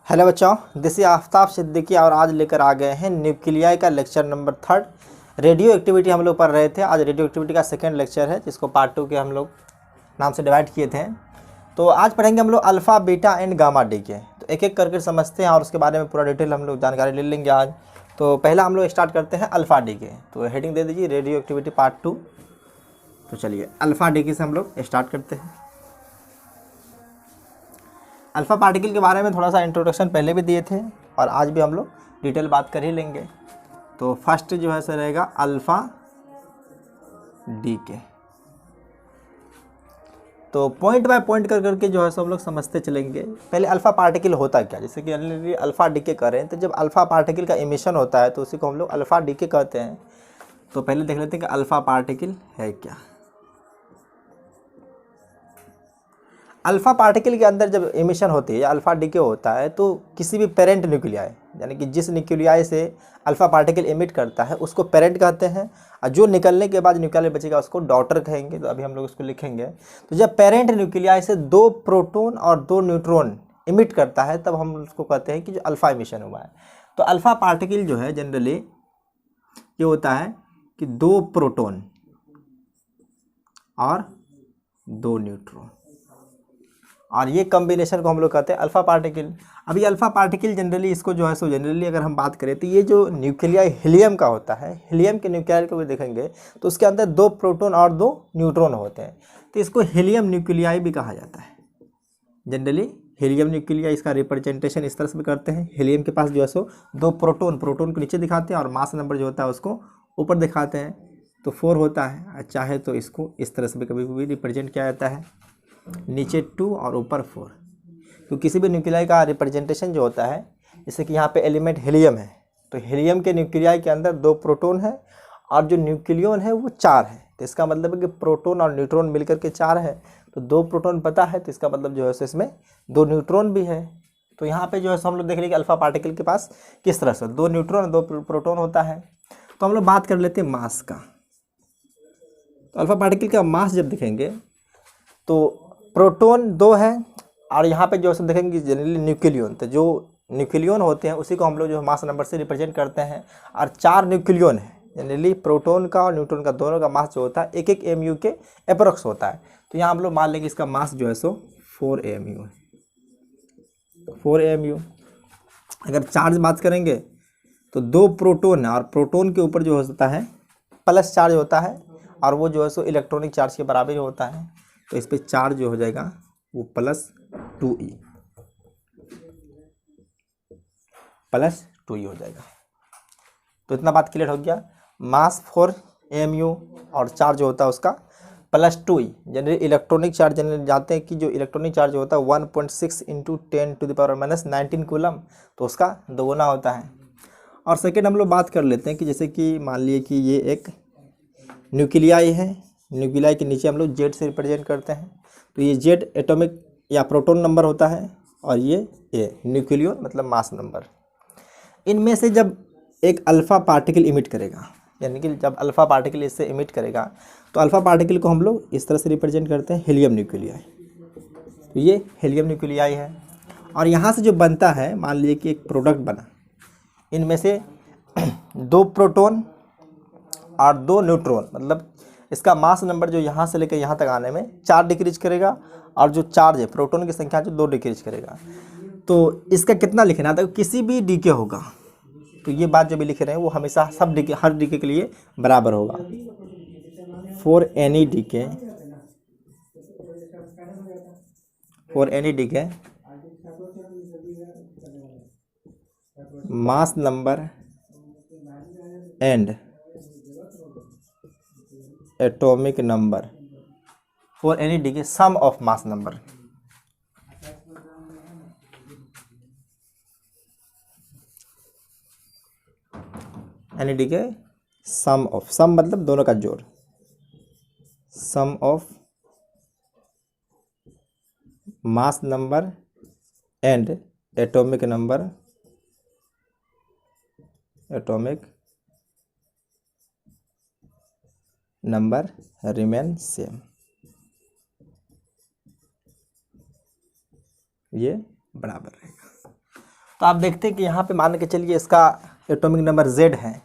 Hello बच्चों, this is Aftab Siddiqui और आज लेकर आ गए हैं न्यूक्लियाई का लेक्चर नंबर 3। रेडियो एक्टिविटी हम लोग पढ़ रहे थे। आज रेडियो एक्टिविटी का सेकंड लेक्चर है, जिसको पार्ट 2 के हम लोग नाम से डिवाइड किए थे। तो आज पढ़ेंगे हम लोग alpha, beta and gamma D के। तो एक एक करके समझते हैं और उसके बारे में पूरा डिटेल हम लोग जानकारी ले लेंगे आज। तो पहला हम लोग स्टार्ट करते हैं अल्फ़ा डी के। तो हेडिंग दे दीजिए रेडियो एक्टिविटी पार्ट 2। तो चलिए अल्फ़ा डी के से हम लोग स्टार्ट करते हैं। अल्फ़ा पार्टिकल के बारे में थोड़ा सा इंट्रोडक्शन पहले भी दिए थे और आज भी हम लोग डिटेल बात कर ही लेंगे। तो फर्स्ट जो है सर रहेगा अल्फ़ा डी के। तो पॉइंट बाय पॉइंट कर करके जो है सब लोग समझते चलेंगे। पहले अल्फ़ा पार्टिकल होता क्या, जैसे कि अल्फ़ा डी के करें तो जब अल्फ़ा पार्टिकल का इमिशन होता है तो उसी को हम लोग अल्फ़ा डी के कहते हैं। तो पहले देख लेते हैं कि अल्फ़ा पार्टिकल है क्या। अल्फ़ा पार्टिकल के अंदर जब इमिशन होती है या अल्फ़ा डीके होता है तो किसी भी पेरेंट न्यूक्लियाई, यानी कि जिस न्यूक्लियाई से अल्फ़ा पार्टिकल इमिट करता है उसको पेरेंट कहते हैं, और जो निकलने के बाद न्यूक्लियाई बचेगा उसको डॉटर कहेंगे। तो अभी हम लोग उसको लिखेंगे। तो जब पेरेंट न्यूक्लियाई से 2 प्रोटॉन और 2 न्यूट्रॉन इमिट करता है तब हम उसको कहते हैं कि जो अल्फ़ा इमिशन हुआ है। तो अल्फ़ा पार्टिकल जो है जनरली ये होता है कि 2 प्रोटॉन और 2 न्यूट्रॉन, और ये कॉम्बिनेशन को हम लोग कहते हैं अल्फ़ा पार्टिकल। अभी अल्फ़ा पार्टिकल जनरली इसको जो है सो जनरली अगर हम बात करें तो ये जो न्यूक्लियाई हीलियम का होता है, हीलियम के न्यूक्लियाई को भी देखेंगे तो उसके अंदर 2 प्रोटॉन और 2 न्यूट्रॉन होते हैं। तो इसको हीलियम न्यूक्लियाई भी कहा जाता है। जनरली हीलियम न्यूक्लियाई इसका रिप्रेजेंटेशन इस तरह से भी करते हैं। हीलियम के पास जो है सो 2 प्रोटॉन को नीचे दिखाते हैं और मास नंबर जो होता है उसको ऊपर दिखाते हैं। तो 4 होता है। चाहे तो इसको इस तरह से भी कभी भी रिप्रेजेंट किया जाता है, नीचे 2 और ऊपर 4। तो किसी भी न्यूक्लियाई का रिप्रेजेंटेशन जो होता है, जैसे कि यहाँ पे एलिमेंट हीलियम है तो हीलियम के न्यूक्लियाई के अंदर 2 प्रोटॉन है और जो न्यूक्लियन है वो 4 है। तो इसका मतलब है कि प्रोटॉन और न्यूट्रॉन मिलकर के 4 है। तो 2 प्रोटॉन पता है तो इसका मतलब जो है इसमें 2 न्यूट्रॉन भी है। तो यहाँ पे जो है हम लोग देख लेंगे अल्फ़ा पार्टिकल के पास किस तरह से 2 न्यूट्रॉन और 2 प्रोटॉन होता है। तो हम लोग बात कर लेते हैं मास का। तो अल्फ़ा पार्टिकल का मास जब देखेंगे तो प्रोटॉन 2 है और यहाँ पे जो है देखेंगे जनरली न्यूक्लियन, तो जो न्यूक्लियन होते हैं उसी को हम लोग जो मास नंबर से रिप्रेजेंट करते हैं। और 4 न्यूक्लियन है, जनरली प्रोटॉन का और न्यूट्रॉन का दोनों का मास जो होता है 1-1 mu के अप्रोक्स होता है। तो यहाँ हम लोग मान लेंगे इसका मास जो है सो 4 mu है। 4 mu। अगर चार्ज बात करेंगे तो 2 प्रोटॉन है और प्रोटॉन के ऊपर जो होता है प्लस चार्ज होता है और वो जो है सो इलेक्ट्रॉनिक चार्ज के बराबर होता है। तो इस पर चार्ज जो हो जाएगा वो +2e हो जाएगा। तो इतना बात क्लियर हो गया। मास 4 mu और चार्ज होता है उसका +2e। Generally electronic charge generally जानते हैं कि जो इलेक्ट्रॉनिक चार्ज होता है 1.6 × 10⁻⁻19 कूलम, तो उसका दोगुना होता है। और सेकेंड हम लोग बात कर लेते हैं कि जैसे कि मान लिए कि ये एक न्यूक्लियाई है, न्यूक्लियाई के नीचे हम लोग जेड से रिप्रेजेंट करते हैं। तो ये जेड एटॉमिक या प्रोटॉन नंबर होता है और ये न्यूक्लियन मतलब मास नंबर। इनमें से जब एक अल्फ़ा पार्टिकल इमिट करेगा, यानी कि जब अल्फ़ा पार्टिकल इससे इमिट करेगा तो अल्फ़ा पार्टिकल को हम लोग इस तरह से रिप्रेजेंट करते हैं हीलियम न्यूक्लियाई। तो ये हीलियम न्यूक्लियाई है और यहाँ से जो बनता है, मान लीजिए कि एक प्रोडक्ट बना, इनमें से 2 प्रोटॉन और 2 न्यूट्रॉन, मतलब इसका मास नंबर जो यहाँ से लेकर यहाँ तक आने में 4 डिक्रीज करेगा और जो चार्ज है प्रोटॉन की संख्या जो 2 डिक्रीज करेगा। तो इसका कितना लिखना था, किसी भी डीके होगा तो ये बात जो भी लिख रहे हैं वो हमेशा सब डीके हर डीके के लिए बराबर होगा। For any decay mass number and atomic number for any decay sum of mass number. Any decay sum of, sum मतलब दोनों का जोड़, sum of mass number and atomic number remain same. ये बराबर रहेगा। तो आप देखते हैं कि यहाँ पे मान के चलिए इसका एटॉमिक नंबर Z है,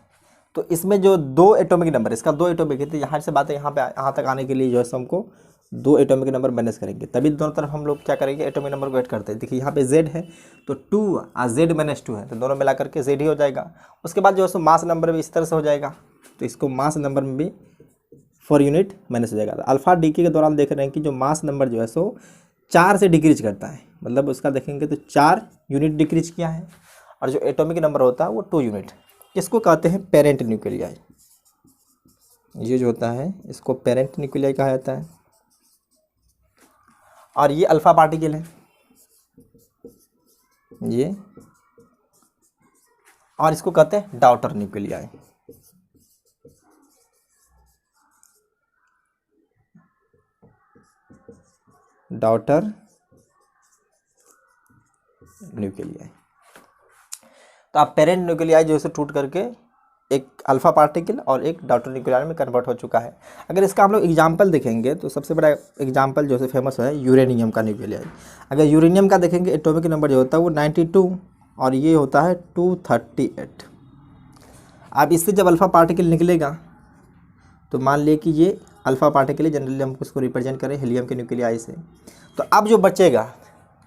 तो इसमें जो 2 एटॉमिक नंबर, इसका 2 एटॉमिक है, तो यहाँ से बात है यहाँ पे यहाँ तक आने के लिए जो है हमको 2 एटॉमिक नंबर माइनस करेंगे, तभी दोनों तरफ हम लोग क्या करेंगे, एटॉमिक नंबर को ऐड करते हैं। देखिए यहाँ पे Z है तो 2 और Z-2 है, तो दोनों मिला करके Z ही हो जाएगा। उसके बाद जो है मास नंबर भी इस तरह से हो जाएगा, तो इसको मास नंबर में भी 4 यूनिट माइनस हो जाएगा। तो अल्फा डीके के दौरान देख रहे हैं कि जो मास नंबर जो है 4 से डिक्रीज करता है, मतलब उसका देखेंगे तो 4 यूनिट डिक्रीज किया है, और जो एटॉमिक नंबर होता है वो 2 यूनिट। इसको कहते हैं पेरेंट न्यूक्लियाई। ये जो होता है इसको पेरेंट न्यूक्लियाई कहा जाता है, और ये अल्फा पार्टिकल है ये, और इसको कहते हैं डॉटर न्यूक्लियाई। Daughter nuclei. तो आप पेरेंट न्यूक्लियाई जो है टूट करके एक अल्फा पार्टिकल और एक डॉटर न्यूक्लियाई में कन्वर्ट हो चुका है। अगर इसका हम लोग एग्जाम्पल देखेंगे तो सबसे बड़ा एग्जाम्पल जो है फेमस है यूरेनियम का न्यूक्लियाई। अगर यूरेनियम का देखेंगे एटॉमिक नंबर जो होता है वो 92 और ये होता है 238। अब इससे जब अल्फा पार्टिकल निकलेगा तो मान लिए कि ये अल्फा पार्टिकल है, जनरली हम उसको रिप्रेजेंट करें हीलियम के न्यूक्लियाई से। तो अब जो बचेगा,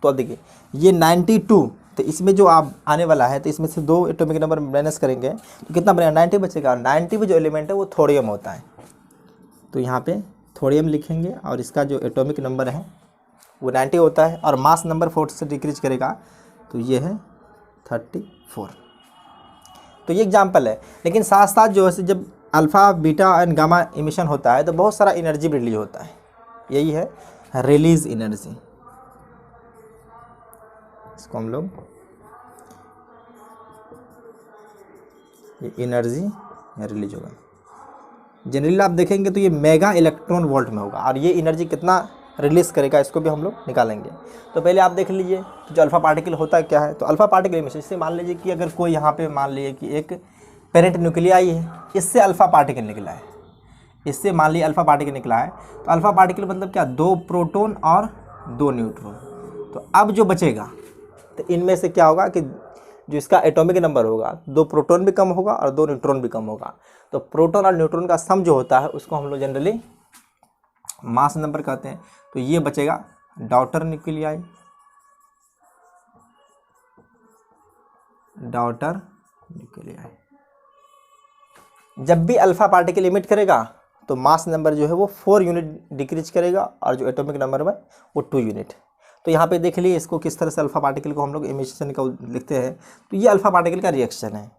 तो अब देखिए ये 92, तो इसमें जो आप आने वाला है तो इसमें से 2 एटॉमिक नंबर माइनस करेंगे तो कितना बनेगा, 90 बचेगा। और 90 में जो एलिमेंट है वो थोरियम होता है, तो यहाँ पे थोरियम लिखेंगे, और इसका जो एटॉमिक नंबर है वो 90 होता है, और मास नंबर 4 से डिक्रीज करेगा तो ये है 34। तो ये एग्जाम्पल है। लेकिन साथ साथ जो है जब alpha beta and gamma emission होता है तो बहुत सारा एनर्जी भी रिलीज होता है, यही है रिलीज एनर्जी। इसको हम लोग ये एनर्जी रिलीज होगा। जनरली आप देखेंगे तो ये मेगा इलेक्ट्रॉन वोल्ट में होगा, और ये एनर्जी कितना रिलीज करेगा इसको भी हम लोग निकालेंगे। तो पहले आप देख लीजिए कि जो अल्फा पार्टिकल होता है क्या है। तो अल्फा पार्टिकल इमिशन, इससे मान लीजिए कि अगर कोई यहाँ पे मान लीजिए कि एक पेरेंट न्यूक्लियाई है, इससे अल्फा पार्टिकल निकला है, इससे मान लीजिए अल्फा पार्टिकल निकला है, तो अल्फा पार्टिकल मतलब क्या, 2 प्रोटॉन और 2 न्यूट्रॉन। तो अब जो बचेगा तो इनमें से क्या होगा कि जो इसका एटॉमिक नंबर होगा 2 प्रोटॉन भी कम होगा और 2 न्यूट्रॉन भी कम होगा। तो प्रोटॉन और न्यूट्रॉन का सम जो होता है उसको हम लोग जनरली मास नंबर कहते हैं। तो ये बचेगा डॉटर न्यूक्लियाई, डॉटर न्यूक्लियाई। जब भी अल्फा पार्टिकल इमिट करेगा तो मास नंबर जो है वो 4 यूनिट डिक्रीज करेगा, और जो एटॉमिक नंबर है वो 2 यूनिट। तो यहाँ पे देख लिए इसको किस तरह से अल्फा पार्टिकल को हम लोग इमिशन का लिखते हैं। तो ये अल्फा पार्टिकल का रिएक्शन है।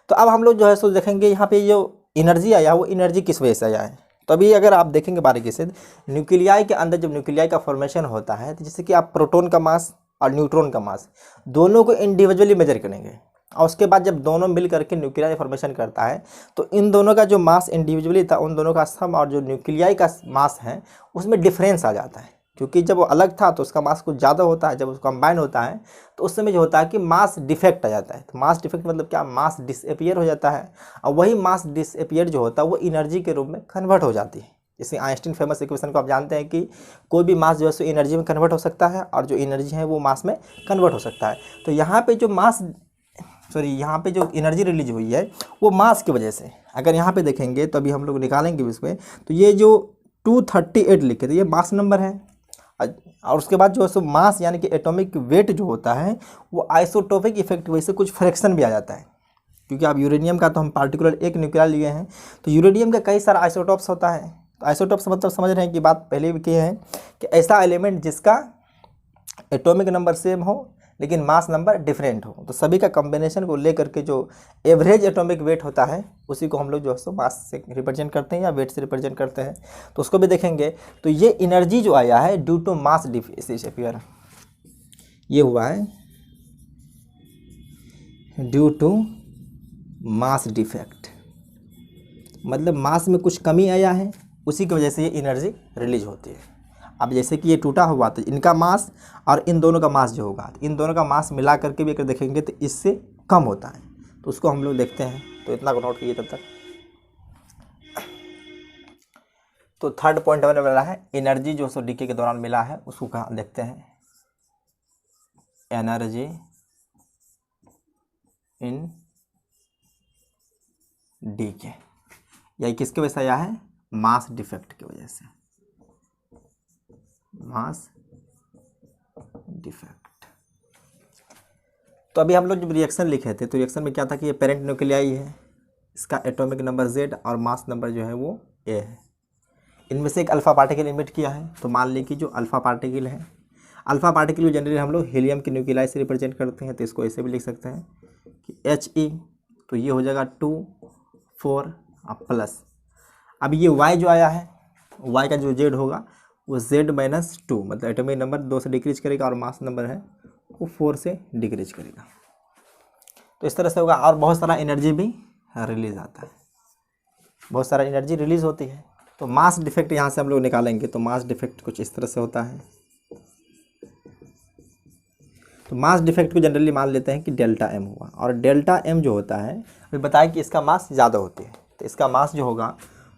तो अब हम लोग जो है सो देखेंगे यहाँ पे जो एनर्जी आया वो एनर्जी किस वजह से आया है। तो अभी अगर आप देखेंगे बारीकी से, न्यूक्लियाई के अंदर जब न्यूक्लियाई का फॉर्मेशन होता है तो जैसे कि आप प्रोटॉन का मास और न्यूट्रॉन का मास दोनों को इंडिविजुअली मेजर करेंगे, और उसके बाद जब दोनों मिल करके न्यूक्लियाई फॉर्मेशन करता है तो इन दोनों का जो मास इंडिविजुअली था उन दोनों का सम और जो न्यूक्लियाई का मास है उसमें डिफरेंस आ जाता है। क्योंकि जब वो अलग था तो उसका मास कुछ ज़्यादा होता है, जब उसको कंबाइन होता है तो उस समय जो होता है कि मास डिफेक्ट आ जाता है। तो मास डिफेक्ट मतलब क्या, मास डिसअपियर हो जाता है, और वही मास डिसअपियर जो होता है वो एनर्जी के रूप में कन्वर्ट हो जाती है। जैसे आइंस्टीन फेमस इक्वेशन को आप जानते हैं कि कोई भी मास जो है सो एनर्जी में कन्वर्ट हो सकता है, और जो एनर्जी है वो मास में कन्वर्ट हो सकता है। तो यहाँ पे जो यहाँ पे जो एनर्जी रिलीज हुई है वो मास की वजह से, अगर यहाँ पे देखेंगे तो अभी हम लोग निकालेंगे इसमें, तो ये जो 238 लिखे थे ये मास नंबर है, और उसके बाद जो है सो मास यानी कि एटॉमिक वेट जो होता है वो आइसोटोपिक इफेक्ट वजह से कुछ फ्रैक्शन भी आ जाता है। क्योंकि आप यूरेनियम का तो हम पार्टिकुलर एक न्यूक्लियर लिए हैं, तो यूरेनियम का कई सारा आइसोटॉप्स होता है। तो आइसोटॉप्स मतलब समझ रहे हैं कि बात पहले भी की है कि ऐसा एलिमेंट जिसका एटॉमिक नंबर सेम हो लेकिन मास नंबर डिफरेंट हो, तो सभी का कॉम्बिनेशन को लेकर के जो एवरेज एटॉमिक वेट होता है उसी को हम लोग जो है सो मास से रिप्रेजेंट करते हैं या वेट से रिप्रेजेंट करते हैं। तो उसको भी देखेंगे। तो ये एनर्जी जो आया है ड्यू टू मास डिसअपियर, ये हुआ है ड्यू टू मास डिफेक्ट, मतलब मास में कुछ कमी आया है, उसी की वजह से ये एनर्जी रिलीज होती है। अब जैसे कि ये टूटा हुआ तो इनका मास और इन दोनों का मास जो होगा, इन दोनों का मास मिला करके भी अगर देखेंगे तो इससे कम होता है। तो उसको हम लोग देखते हैं। तो इतना को नोट कीजिए तब तक। तो थर्ड पॉइंट हमारे वाला है एनर्जी जो सो डीके के दौरान मिला है उसको कहाँ देखते हैं। एनर्जी इन डी के, यही किसकी वजह से आया है, मास डिफेक्ट की वजह से, मास डिफेक्ट। तो अभी हम लोग जब रिएक्शन लिखे थे तो रिएक्शन में क्या था कि ये पेरेंट न्यूक्लियाई है, इसका एटॉमिक नंबर Z और मास नंबर जो है वो A है। इनमें से एक अल्फा पार्टिकल इमिट किया है, तो मान लें कि जो अल्फा पार्टिकल है, अल्फा पार्टिकल को जनरली हम लोग हीलियम के न्यूक्लियाई से रिप्रेजेंट करते हैं, तो इसको ऐसे भी लिख सकते हैं कि He, तो ये हो जाएगा 2 4 प्लस। अब ये Y जो आया है, Y का जो Z होगा वो Z माइनस 2, मतलब एटॉमिक नंबर 2 से डिक्रीज करेगा और मास नंबर है वो 4 से डिक्रीज करेगा। तो इस तरह से होगा, और बहुत सारा एनर्जी भी रिलीज आता है, बहुत सारा एनर्जी रिलीज होती है। तो मास डिफेक्ट यहाँ से हम लोग निकालेंगे, तो मास डिफेक्ट कुछ इस तरह से होता है। तो मास डिफेक्ट को जनरली मान लेते हैं कि डेल्टा एम हुआ, और डेल्टा एम जो होता है अभी बताया कि इसका मास ज़्यादा होती है, तो इसका मास जो होगा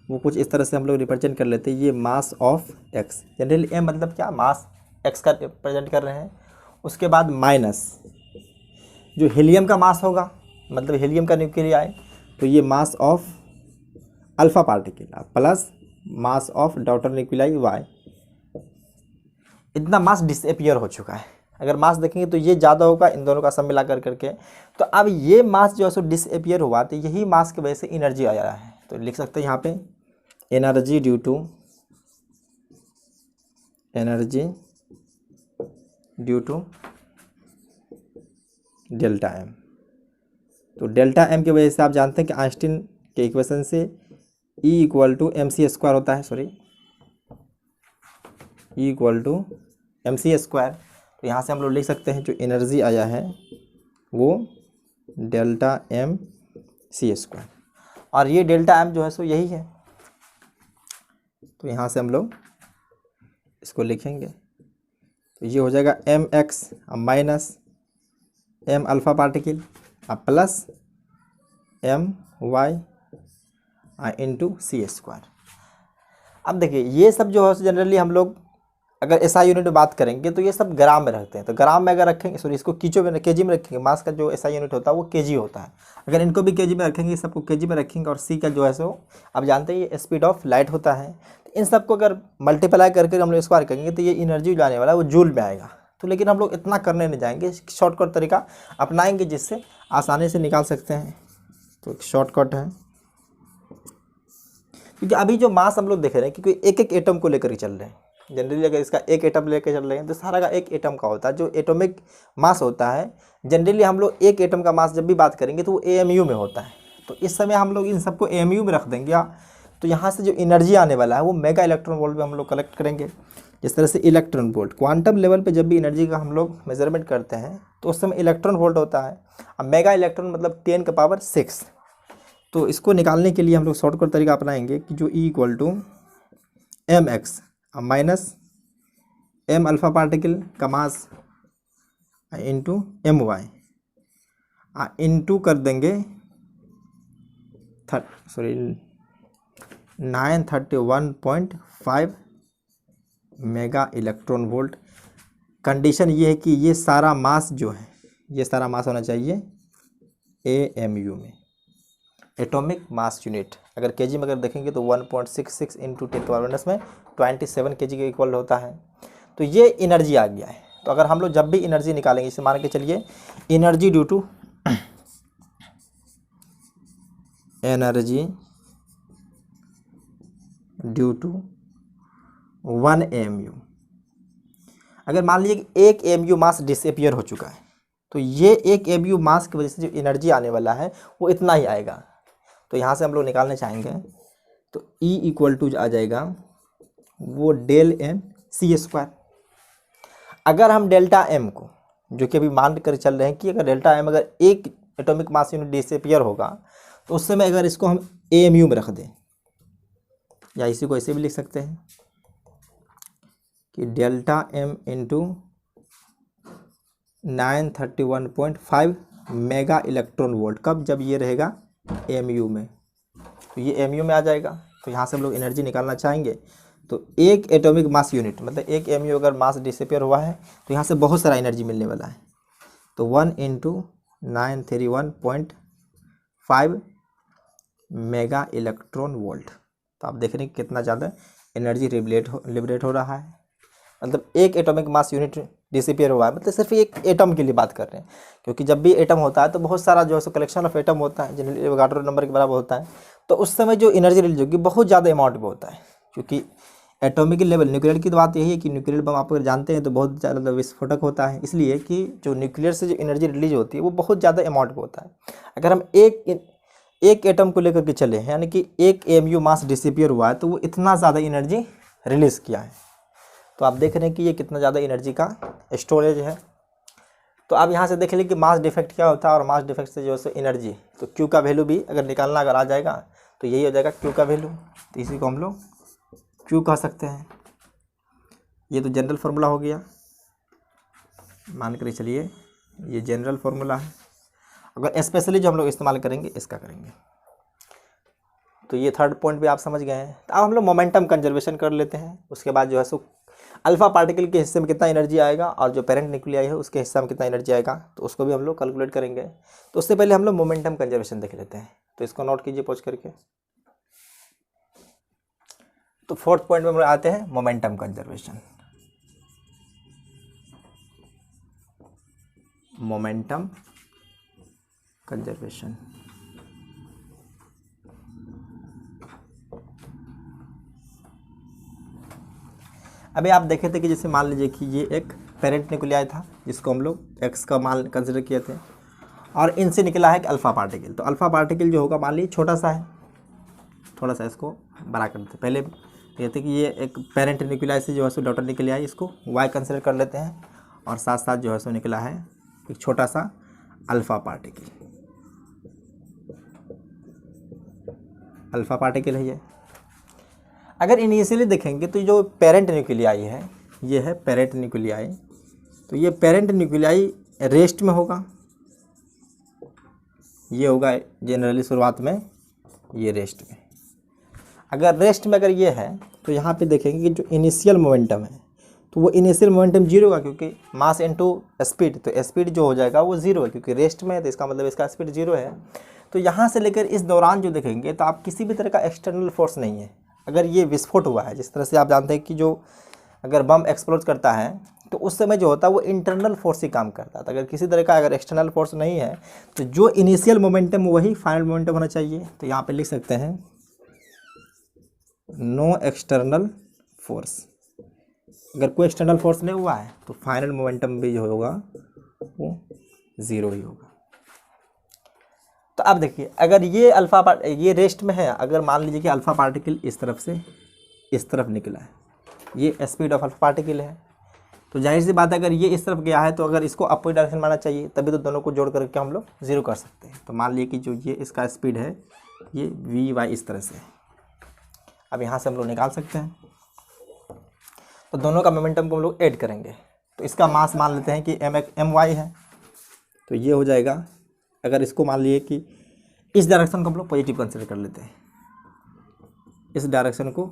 वो कुछ इस तरह से हम लोग रिप्रेजेंट कर लेते हैं, ये mass of X. Generally M मतलब क्या, मास एक्स का रिप्रेजेंट कर रहे हैं। उसके बाद माइनस जो हीलियम का मास होगा, मतलब हीलियम का न्यूक्लियाई, तो ये mass of alpha particle, plus mass of daughter nuclei Y. इतना मास डिसअपियर हो चुका है। अगर मास देखेंगे तो ये ज़्यादा होगा इन दोनों का सब मिला कर करके। तो अब ये मास जो है सो डिसअपियर हुआ, तो यही मास की वजह से एनर्जी आया है। तो लिख सकते हैं यहाँ पे energy due to delta M. तो डेल्टा एम की वजह से आप जानते हैं कि आइंस्टीन के इक्वेशन से E equal to M C square होता है, sorry E equal to M C square. तो यहाँ से हम लोग लिख सकते हैं जो एनर्जी आया है वो डेल्टा एम सी स्क्वायर, और ये डेल्टा एम जो है सो यही है। तो यहाँ से हम लोग इसको लिखेंगे, तो ये हो जाएगा m x minus m alpha particle plus m y into c square. अब देखिए ये सब जो है जनरली हम लोग अगर एसआई यूनिट में बात करेंगे तो ये सब ग्राम में रखते हैं। तो ग्राम में अगर रखेंगे, सॉरी इसको कीचो में केजी में रखेंगे, मास का जो एसआई यूनिट होता है वो केजी होता है। अगर इनको भी केजी में रखेंगे, सबको केजी में रखेंगे, और सी का जो है सो आप जानते हैं ये स्पीड ऑफ लाइट होता है। तो इन सबको अगर मल्टीप्लाई करके हम लोग स्क्वायर करेंगे तो ये एनर्जी जो आने वाला है वो जूल में आएगा। तो लेकिन हम लोग इतना करने नहीं जाएंगे, शॉर्टकट तरीका अपनाएंगे जिससे आसानी से निकाल सकते हैं। तो एक शॉर्टकट है, क्योंकि अभी जो मास हम लोग देख रहे हैं क्योंकि एक एक एटम को लेकर चल रहे हैं। जनरली अगर इसका एक एटम लेकर चल रहे हैं तो सारा का एक एटम का होता है जो एटॉमिक मास होता है। जनरली हम लोग एक एटम का मास जब भी बात करेंगे तो वो AMU में होता है। तो इस समय हम लोग इन सबको AMU में रख देंगे, तो यहाँ से जो एनर्जी आने वाला है वो मेगा इलेक्ट्रॉन वोल्ट में हम लोग कलेक्ट करेंगे। जिस तरह से इलेक्ट्रॉन वोल्ट क्वांटम लेवल पे जब भी एनर्जी का हम लोग मेजरमेंट करते हैं तो उस समय इलेक्ट्रॉन वोल्ट होता है। अब मेगा इलेक्ट्रॉन मतलब 10⁶। तो इसको निकालने के लिए हम लोग शॉर्टकट तरीका अपनाएंगे कि जो E equal to m x minus m alpha particle का mass into m y into कर देंगे 931.5 मेगा इलेक्ट्रॉन वोल्ट। कंडीशन ये है कि ये सारा मास जो है, ये सारा मास होना चाहिए AMU में, एटॉमिक मास यूनिट। अगर केजी में अगर देखेंगे तो 1.66 इंटू 10⁻⁻⁻ में 27 kg के इक्वल होता है। तो ये एनर्जी आ गया है। तो अगर हम लोग जब भी एनर्जी निकालेंगे, इसे मान के चलिए एनर्जी ड्यू टू 1 AMU। अगर मान लीजिए कि 1 AMU मास डिसअपियर हो चुका है, तो ये 1 AMU मास की वजह से जो एनर्जी आने वाला है वो इतना ही आएगा। तो यहाँ से हम लोग निकालने चाहेंगे तो E इक्वल टू आ जाएगा वो डेल एम सी स्क्वायर। अगर हम डेल्टा एम को, जो कि अभी मान कर चल रहे हैं कि अगर डेल्टा एम अगर एक एटॉमिक मास यूनिट डिसअपियर होगा तो उस समय अगर इसको हम AMU में रख दें, या इसी को ऐसे भी लिख सकते हैं कि delta M into 931.5 mega electron volt. कब? जब ये रहेगा AMU में, तो ये AMU में आ जाएगा। तो यहाँ से हम लोग एनर्जी निकालना चाहेंगे तो एक एटॉमिक मास यूनिट मतलब एक AMU अगर मास डिसअपियर हुआ है तो यहाँ से बहुत सारा एनर्जी मिलने वाला है। तो 1 इंटू 931.5 मेगा इलेक्ट्रॉन वोल्ट। तो आप देख रहे हैं कितना ज़्यादा एनर्जी लिबरेट हो रहा है, मतलब एक एटॉमिक मास यूनिट डिसिपेयर हुआ है, मतलब सिर्फ एक एटम के लिए बात कर रहे हैं, क्योंकि जब भी एटम होता है तो बहुत सारा जो है सो कलेक्शन ऑफ एटम होता है, जनरली एवोगाड्रो नंबर के बराबर होता है। तो उस समय जो एनर्जी रिलीज होगी बहुत ज़्यादा अमाउंट में होता है, क्योंकि एटॉमिक लेवल, न्यूक्लियर की तो बात यही है कि न्यूक्लियर बम आप अगर जानते हैं तो बहुत ज़्यादा विस्फोटक होता है, इसलिए कि जो न्यूक्लियर से जो एनर्जी रिलीज होती है वो बहुत ज़्यादा अमाउंट में होता है। अगर हम एक एटम को लेकर के चले हैं, यानी कि एक एमयू मास डिसिपियर हुआ है, तो वो इतना ज़्यादा एनर्जी रिलीज़ किया है। तो आप देख रहे हैं कि ये कितना ज़्यादा एनर्जी का स्टोरेज है। तो आप यहाँ से देख लीजिए कि मास डिफेक्ट क्या होता है, और मास डिफेक्ट से जो है सो एनर्जी, तो क्यू का वैल्यू भी अगर निकालना अगर आ जाएगा तो यही हो जाएगा क्यू का वैल्यू। तो इसी को हम लोग क्यू कह सकते हैं। ये तो जनरल फार्मूला हो गया, मान कर चलिए ये जनरल फार्मूला है। अगर स्पेशली जो हम लोग इस्तेमाल करेंगे इसका करेंगे। तो ये थर्ड पॉइंट भी आप समझ गए हैं। तो अब हम लोग मोमेंटम कंजर्वेशन कर लेते हैं। उसके बाद जो है सो अल्फा पार्टिकल के हिस्से में कितना एनर्जी आएगा और जो पेरेंट न्यूक्लियाई है उसके हिस्से में कितना एनर्जी आएगा, तो उसको भी हम लोग कैलकुलेट करेंगे। तो उससे पहले हम लोग मोमेंटम कंजर्वेशन देख लेते हैं। तो इसको नोट कीजिए पॉज करके। तो फोर्थ पॉइंट में हम लोग आते हैं मोमेंटम कंजर्वेशन। मोमेंटम कंजर्वेशन अभी आप देखे थे कि जैसे मान लीजिए कि ये एक पेरेंट न्यूक्लियाई था जिसको हम लोग एक्स का मान कंसिडर किए थे, और इनसे निकला है एक अल्फा पार्टिकल। तो अल्फा पार्टिकल जो होगा मान लीजिए छोटा सा है, थोड़ा सा इसको बड़ा कर देते। पहले कहते कि ये एक पेरेंट न्यूक्लियाई से जो है सो डॉटर न्यूक्लियाई, इसको वाई कंसिडर कर लेते हैं, और साथ साथ जो है सो निकला है एक छोटा सा अल्फा पार्टिकल। अल्फा पार्टिकल है ये। अगर इनिशियली देखेंगे तो जो पेरेंट न्यूक्लियाई है, ये है पेरेंट न्यूक्लियाई। तो ये पेरेंट न्यूक्लियाई रेस्ट में होगा, ये होगा जनरली शुरुआत में ये रेस्ट में। अगर रेस्ट में अगर ये है तो यहाँ पे देखेंगे कि जो इनिशियल मोमेंटम है तो वो इनिशियल मोमेंटम जीरो होगा, क्योंकि मास इनटू स्पीड, तो स्पीड जो हो जाएगा वो जीरो है, क्योंकि रेस्ट में है तो इसका मतलब इसका स्पीड जीरो है। तो यहाँ से लेकर इस दौरान जो देखेंगे तो आप किसी भी तरह का एक्सटर्नल फोर्स नहीं है। अगर ये विस्फोट हुआ है, जिस तरह से आप जानते हैं कि जो अगर बम एक्सप्लोज करता है तो उस समय जो होता है वो इंटरनल फोर्स ही काम करता है। तो अगर किसी तरह का अगर एक्सटर्नल फोर्स नहीं है तो जो इनिशियल मोमेंटम वही फाइनल मोमेंटम होना चाहिए। तो यहाँ पे लिख सकते हैं नो एक्सटर्नल फोर्स। अगर कोई एक्सटर्नल फोर्स नहीं हुआ है तो फाइनल मोमेंटम भी जो होगा वो ज़ीरो ही होगा। तो अब देखिए अगर ये ये रेस्ट में है, अगर मान लीजिए कि अल्फा पार्टिकल इस तरफ से इस तरफ निकला है, ये स्पीड ऑफ अल्फा पार्टिकल है, तो जाहिर सी बात है अगर ये इस तरफ गया है तो अगर इसको अपवर्ड डायरेक्शन मानना चाहिए, तभी तो दोनों को जोड़ करके हम लोग जीरो कर सकते हैं। तो मान लीजिए कि जो ये इसका स्पीड है ये वी वाई इस तरह से है। अब यहाँ से हम लोग निकाल सकते हैं। तो दोनों का मोमेंटम को हम लोग ऐड करेंगे। तो इसका मास मान लेते हैं कि एम वाई है, तो ये हो जाएगा। अगर इसको मान लिए कि इस डायरेक्शन को हम लोग पॉजिटिव कंसिडर कर लेते हैं, इस डायरेक्शन को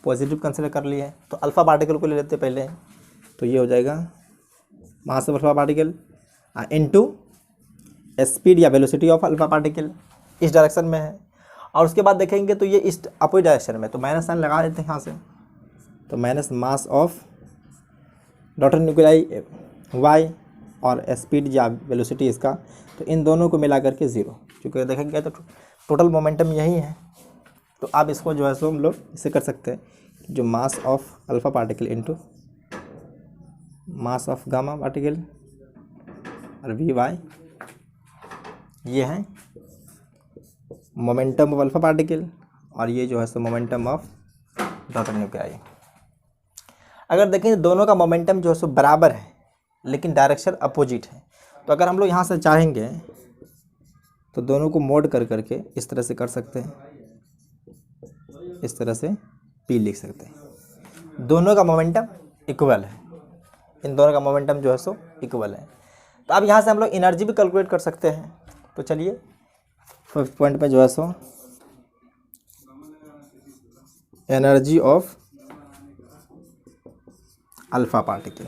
पॉजिटिव कंसिडर कर लिए हैं, तो अल्फा पार्टिकल को ले लेते हैं पहले। तो ये हो जाएगा मास of alpha particle into speed या वेलोसिटी ऑफ अल्फा पार्टिकल, इस डायरेक्शन में है। और उसके बाद देखेंगे तो ये इस अपोजिट डायरेक्शन में, तो माइनस साइन लगा देते हैं यहाँ से। तो minus mass of daughter nuclei Y और स्पीड या वेलोसिटी इसका, तो इन दोनों को मिला करके ज़ीरो। क्योंकि देखेंगे तो टोटल मोमेंटम यही है। तो आप इसको जो है सो हम लोग इसे कर सकते हैं, जो मास of alpha particle into mass of gamma particle और वी वाई, ये है मोमेंटम ऑफ अल्फा पार्टिकल, और ये जो है सो मोमेंटम ऑफ डॉटर न्यूक्लियाई। अगर देखें दोनों का मोमेंटम जो है सो बराबर है लेकिन डायरेक्शन अपोजिट है, तो अगर हम लोग यहाँ से चाहेंगे तो दोनों को मोड कर करके इस तरह से कर सकते हैं, इस तरह से पी लिख सकते हैं। दोनों का मोमेंटम इक्वल है, इन दोनों का मोमेंटम जो है सो इक्वल है। तो अब यहाँ से हम लोग एनर्जी भी कैलकुलेट कर सकते हैं। तो चलिए फर्स्ट पॉइंट पे जो है so energy of alpha particle,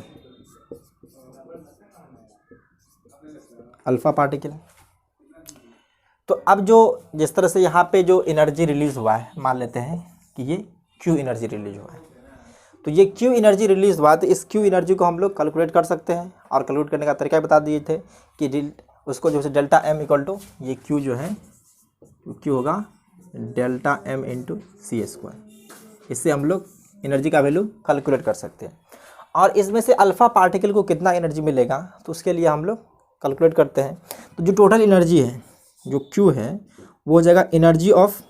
alpha particle. तो अब जो जिस तरह से यहाँ पे जो एनर्जी रिलीज़ हुआ है, मान लेते हैं कि ये क्यू एनर्जी रिलीज हुआ है, तो ये क्यू एनर्जी रिलीज हुआ, तो इस क्यू एनर्जी को हम लोग कैलकुलेट कर सकते हैं, और कैलकुलेट करने का तरीका बता दिए थे कि उसको जो है डेल्टा एम इक्वल टू ये क्यू जो है क्यू होगा delta M into c square. इससे हम लोग एनर्जी का वैल्यू कैलकुलेट कर सकते हैं। और इसमें से अल्फ़ा पार्टिकल को कितना एनर्जी मिलेगा, तो उसके लिए हम लोग कैलकुलेट करते हैं। तो जो टोटल एनर्जी है जो क्यू है वो हो जाएगा एनर्जी ऑफ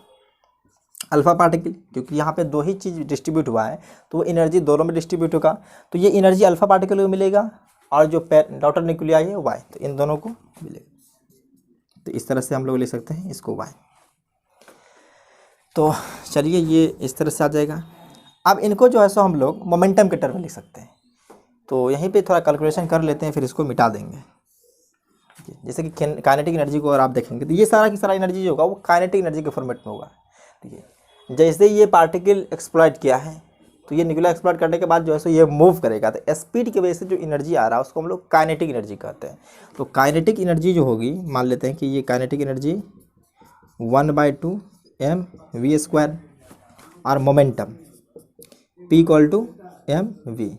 अल्फ़ा पार्टिकल, क्योंकि यहाँ पे दो ही चीज़ डिस्ट्रीब्यूट हुआ है तो वो एनर्जी दोनों में डिस्ट्रीब्यूट होगा। तो ये एनर्जी अल्फ़ा पार्टिकल को मिलेगा और जो डॉटर न्यूक्लियाई है वाई, तो इन दोनों को मिलेगा। तो इस तरह से हम लोग लिख सकते हैं इसको वाई। तो चलिए ये इस तरह से आ जाएगा। अब इनको जो है सो हम लोग मोमेंटम के टर्म में लिख सकते हैं। तो यहीं पे थोड़ा कैलकुलेशन कर लेते हैं, फिर इसको मिटा देंगे। जैसे कि काइनेटिक एनर्जी को अगर आप देखेंगे तो ये सारा की सारा एनर्जी जो होगा वो काइनेटिक एनर्जी के फॉर्मेट में होगा। ठीक है, जैसे ये पार्टिकल एक्सप्लॉइट किया है तो ये न्यूक्लिया एक्सप्लॉइट करने के बाद जो है सो ये मूव करेगा, तो स्पीड की वजह से जो एनर्जी आ रहा है उसको हम लोग काइनेटिक एनर्जी कहते हैं। तो काइनेटिक एनर्जी जो होगी, मान लेते हैं कि ये काइनेटिक एनर्जी 1/2 mv², और मोमेंटम p = mv।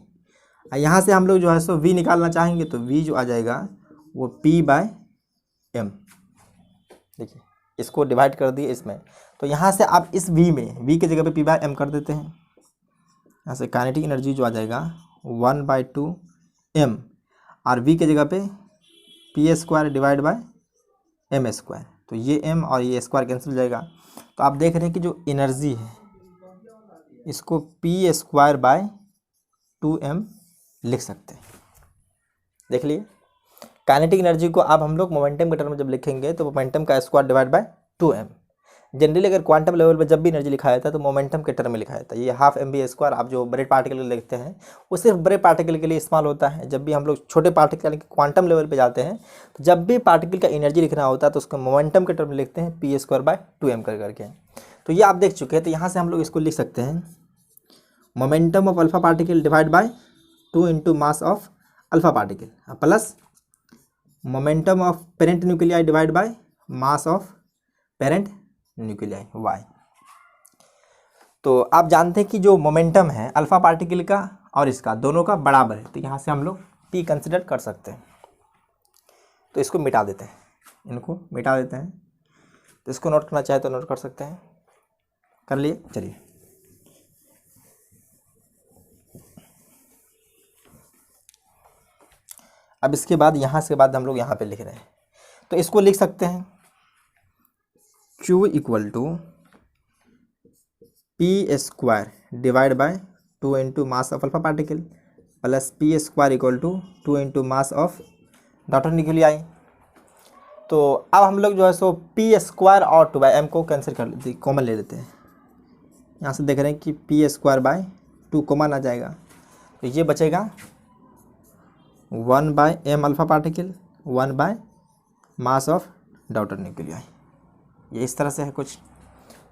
यहाँ से हम लोग जो है सो v निकालना चाहेंगे तो v जो आ जाएगा वो p/m। देखिए इसको डिवाइड कर दिए इसमें, तो यहाँ से आप इस v में v की जगह पे p/m कर देते हैं। यहाँ से काइनेटिक एनर्जी जो आ जाएगा 1/2 m, और v की जगह पे p² डिवाइड बाय m²। तो ये m और ये स्क्वायर कैंसिल हो जाएगा। तो आप देख रहे हैं कि जो एनर्जी है इसको p² 2m लिख सकते हैं। देख लिए, काइनेटिक एनर्जी को अब हम लोग मोमेंटम के टर्म में जब लिखेंगे तो मोमेंटम का square divide by 2m। Generally अगर क्वांटम लेवल पे जब भी एनर्जी लिखा जाता है तो मोमेंटम के टर्म में लिखा जाता है। ये ½ mv² आप जो बड़े पार्टिकल के लिए लिखते हैं वो सिर्फ बड़े पार्टिकल के लिए इस्तेमाल होता है। जब भी हम लोग छोटे पार्टिकल यानी कि क्वांटम लेवल पे जाते हैं तो जब भी पार्टिकल का एनर्जी लिखना होता है तो उसको मोमेंटम के टर्म में लिखते हैं p² 2m करके। तो ये आप देख चुके हैं। तो यहाँ से हम लोग इसको लिख सकते हैं momentum of alpha particle divide by 2 × mass of alpha particle plus momentum of parent nuclei divide by mass of parent nuclei Y. तो आप जानते हैं कि जो मोमेंटम है अल्फा पार्टिकल का और इसका दोनों का बराबर है, तो यहाँ से हम लोग p कंसिडर कर सकते हैं। तो इसको मिटा देते हैं, इनको मिटा देते हैं। तो इसको नोट करना चाहे तो नोट कर सकते हैं। कर लिए, चलिए अब इसके बाद यहाँ से बाद हम लोग यहाँ पे लिख रहे हैं तो इसको लिख सकते हैं Q = p² divide by 2 × mass of alpha particle plus p² = 2 × mass of daughter nuclei. तो अब हम लोग जो है सो p² और 2/m को कैंसिल कर लेते, कॉमन ले लेते हैं। यहाँ से देख रहे हैं कि p² 2 कॉमन आ जाएगा, तो ये बचेगा 1/m alpha particle 1/ mass of daughter nuclei. ये इस तरह से है कुछ।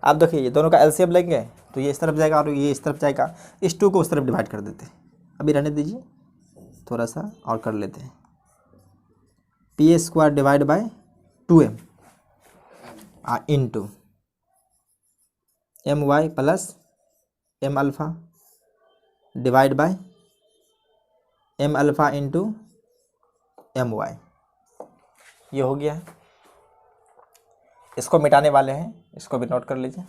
आप देखिए ये दोनों का एलसीएम लेंगे तो ये इस तरफ जाएगा और ये इस तरफ जाएगा। इस 2 को उस तरफ डिवाइड कर देते हैं। अभी रहने दीजिए, थोड़ा सा और कर लेते हैं। p² divide by 2m into my plus m alpha divide by m alpha into my। ये हो गया है। इसको मिटाने वाले हैं, इसको भी नोट कर लीजिए।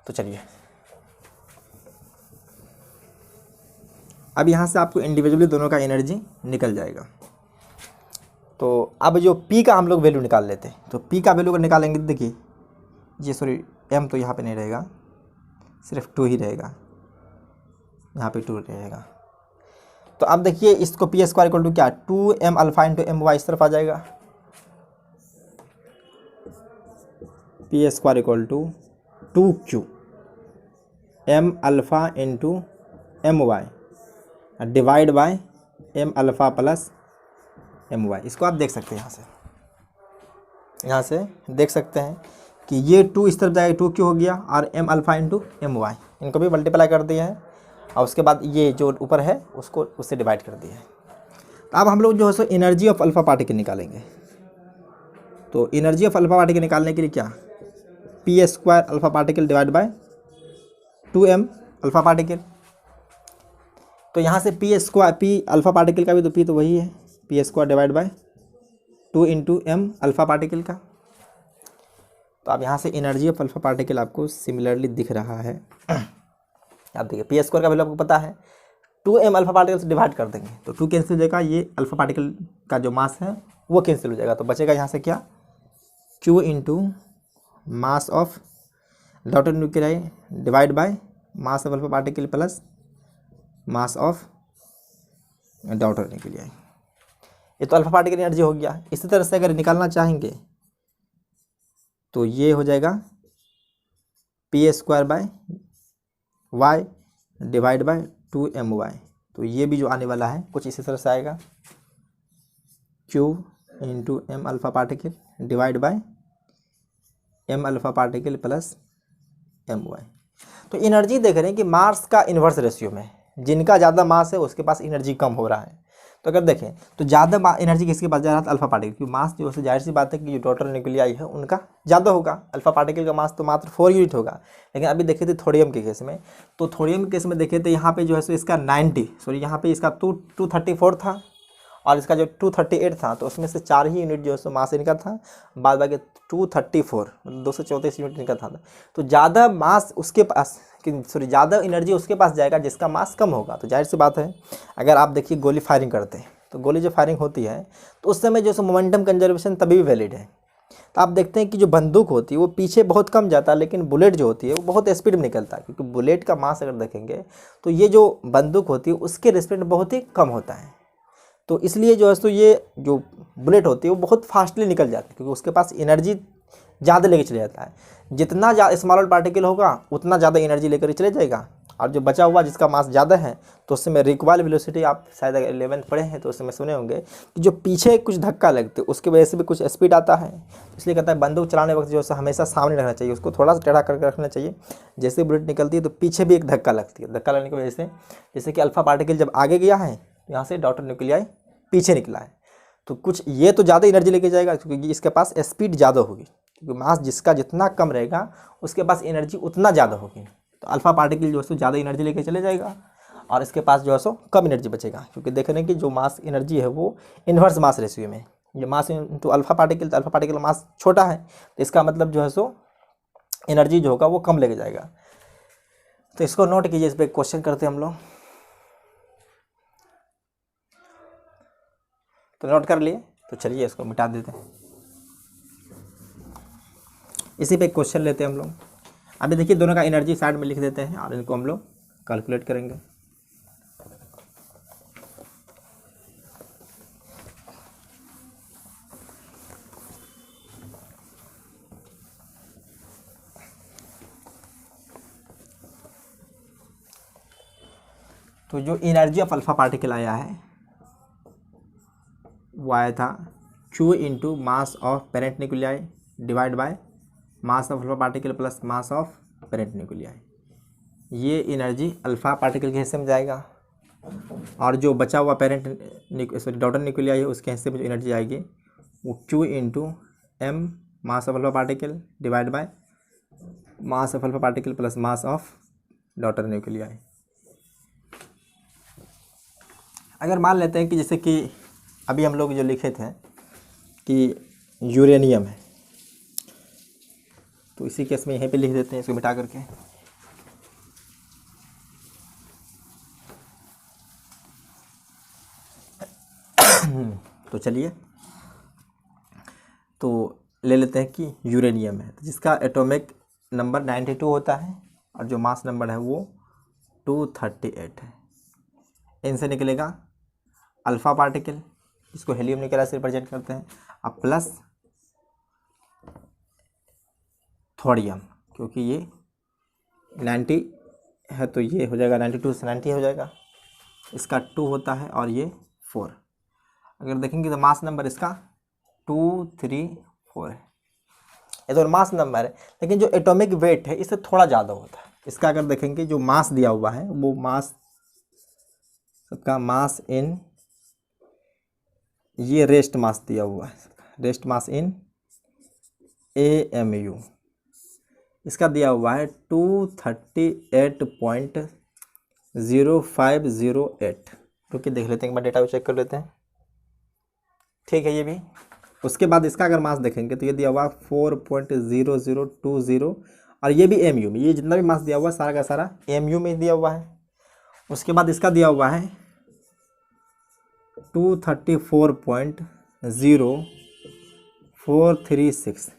तो चलिए अब यहाँ से आपको इंडिविजुअली दोनों का एनर्जी निकल जाएगा। तो अब जो p का हम लोग वैल्यू निकाल लेते हैं। तो p का वैल्यू निकालेंगे, देखिए ये सॉरी m तो यहाँ पे नहीं रहेगा, सिर्फ 2 ही रहेगा, यहाँ पे 2 रहेगा। तो अब देखिए इसको p² = क्या 2m अल्फ़ा इंटू my इस तरफ आ जाएगा। p² = 2q m alpha into my divide by m alpha plus my। इसको आप देख सकते हैं, यहाँ से देख सकते हैं कि ये 2 इस तरफ जाएगा, 2q हो गया, और m अल्फ़ा इंटू my इनको भी मल्टीप्लाई कर दिया है। और उसके बाद ये जो ऊपर है उसको उससे डिवाइड कर दिया है। तो अब हम लोग जो है so energy of alpha particle निकालेंगे। तो एनर्जी ऑफ अल्फा पार्टिकल निकालने के लिए क्या, P square alpha particle divide by 2m alpha particle. तो यहाँ से P square, P alpha particle का भी तो पी तो वही है, P square divide by 2 into M alpha particle का। तो अब यहाँ से एनर्जी ऑफ अल्फा पार्टिकल आपको सिमिलरली दिख रहा है। आप देखिए पी स्क्वायर का वैल्यू आपको पता है, 2m अल्फा पार्टिकल से डिवाइड कर देंगे तो 2 कैंसिल हो जाएगा, ये अल्फा पार्टिकल का जो मास है वो कैंसिल हो जाएगा। तो बचेगा यहाँ से क्या, q into mass of dotted nuclei divide by mass of alpha particle plus mass of dotted nuclei. ये तो अल्फा पार्टिकल एनर्जी हो गया। इसी तरह से अगर निकालना चाहेंगे तो ये हो जाएगा P square by Y divide by 2my। तो ये भी जो आने वाला है कुछ इसी तरह से आएगा, q into M alpha particle divide by M alpha particle plus my। तो एनर्जी देख रहे हैं कि मास का इन्वर्स रेशियो में जिनका ज़्यादा मास है उसके पास एनर्जी कम हो रहा है। तो अगर देखें तो ज़्यादा एनर्जी किसके पास जा रहा था, अल्फा पार्टिकल, क्योंकि मास जो है जाहिर सी बात है कि जो डॉटर न्यूक्लियाई है उनका ज़्यादा होगा। अल्फा पार्टिकल का मास तो मात्र 4 यूनिट होगा। लेकिन अभी देखे थे थोरियम के केस में, तो थोरियम के केस में देखे थे यहाँ पे जो है सो इसका 90 सॉरी यहाँ पे इसका 234 था और इसका जो 238 था, तो उसमें से 4 ही यूनिट जो है सो मास इनका था, बाद बाकी 234 मतलब 234 यूनिट इनका था। तो ज़्यादा मास उसके पास सॉरी ज़्यादा एनर्जी उसके पास जाएगा जिसका मास कम होगा। तो जाहिर सी बात है अगर आप देखिए गोली फायरिंग करते हैं तो गोली जो फायरिंग होती है तो उस समय जो है मोमेंटम कंजर्वेशन तभी भी वैलिड है। तो आप देखते हैं कि जो बंदूक होती है वो पीछे बहुत कम जाता है, लेकिन बुलेट जो होती है वो बहुत स्पीड में निकलता है, क्योंकि बुलेट का मास अगर देखेंगे तो ये जो बंदूक होती है उसके रिस्पेक्ट बहुत ही कम होता है। तो इसलिए जो है सो ये जो बुलेट होती है वो बहुत फास्टली निकल जाती है, क्योंकि उसके पास एनर्जी ज़्यादा लेके चले जाता है। जितना ज़्यादा स्मॉलर पार्टिकल होगा उतना ज़्यादा एनर्जी लेकर चले जाएगा, और जो बचा हुआ जिसका मास ज़्यादा है तो उससे में रिकॉइल वेलोसिटी आप शायद 11th पढ़े हैं तो उससे में सुने होंगे कि जो पीछे कुछ धक्का लगते उसकी वजह से भी कुछ स्पीड आता है। इसलिए कहता है बंदूक चलाने वक्त जो है हमेशा सामने रखना चाहिए, उसको थोड़ा सा टेढ़ा करके रखना चाहिए। जैसे बुलेट निकलती है तो पीछे भी एक धक्का लगती है, धक्का लगने की वजह से जैसे कि अल्फा पार्टिकल जब आगे गया है यहाँ से डॉटर न्यूक्लियाई पीछे निकला है, तो कुछ ये तो ज़्यादा एनर्जी लेके जाएगा क्योंकि इसके पास स्पीड ज़्यादा होगी, क्योंकि मास जिसका जितना कम रहेगा उसके पास एनर्जी उतना ज़्यादा होगी। तो अल्फा पार्टिकल जो है सो ज़्यादा एनर्जी लेके चले जाएगा और इसके पास जो है सो कम एनर्जी बचेगा, क्योंकि देख रहे हैं कि जो मास एनर्जी है वो इन्वर्स मास रेशियो में, ये मास इंटू अल्फा पार्टिकल, तो अल्फा पार्टिकल मास छोटा है तो इसका मतलब जो है सो एनर्जी जो होगा वो कम लेके जाएगा। तो इसको नोट कीजिए, इस पर क्वेश्चन करते हैं हम लोग। तो नोट कर लिए, तो चलिए इसको मिटा देते हैं, इसी पे क्वेश्चन लेते हैं हम लोग। अभी देखिए दोनों का एनर्जी साइड में लिख देते हैं और इनको हम लोग कैलकुलेट करेंगे। तो जो एनर्जी ऑफ अल्फा पार्टिकल आया है वो आया था Q into mass of parent nuclei divide by mass of alpha particle plus mass of parent nuclei. ये एनर्जी अल्फा पार्टिकल के हिस्से में जाएगा और जो बचा हुआ पेरेंट सॉरी डॉटर न्यूक्लियाई है उसके हिस्से में जो एनर्जी आएगी वो Q into M mass of alpha particle divide by mass of alpha particle plus mass of daughter nuclei. अगर मान लेते हैं कि जैसे कि अभी हम लोग जो लिखे थे कि यूरेनियम है, तो इसी केस में यहीं पे लिख देते हैं इसको मिटा करके। तो चलिए तो ले लेते हैं कि यूरेनियम है, तो जिसका एटॉमिक नंबर 92 होता है और जो मास नंबर है वो 238 है। इनसे निकलेगा अल्फा पार्टिकल जिसको हेलियम न्यूक्लियस से रिप्रेजेंट करते हैं, अब प्लस थोरियम, क्योंकि ये 90 है तो ये हो जाएगा 92 से 90 हो जाएगा, इसका 2 होता है और ये 4। अगर देखेंगे तो मास नंबर इसका 234 है। ये तो मास नंबर है, लेकिन जो एटॉमिक वेट है इससे थोड़ा ज़्यादा होता है। इसका अगर देखेंगे जो मास दिया हुआ है वो मास, सबका मास इन, ये रेस्ट मास दिया हुआ है, रेस्ट मास इन AMU, इसका दिया हुआ है 238.0508। क्योंकि देख लेते हैं एक बार, डेटा को चेक कर लेते हैं। ठीक है, ये भी। उसके बाद इसका अगर मास देखेंगे तो ये दिया हुआ 4.0020, और ये भी AMU में, ये जितना भी मास दिया हुआ है सारा का सारा AMU में दिया हुआ है। उसके बाद इसका दिया हुआ है 234.0436।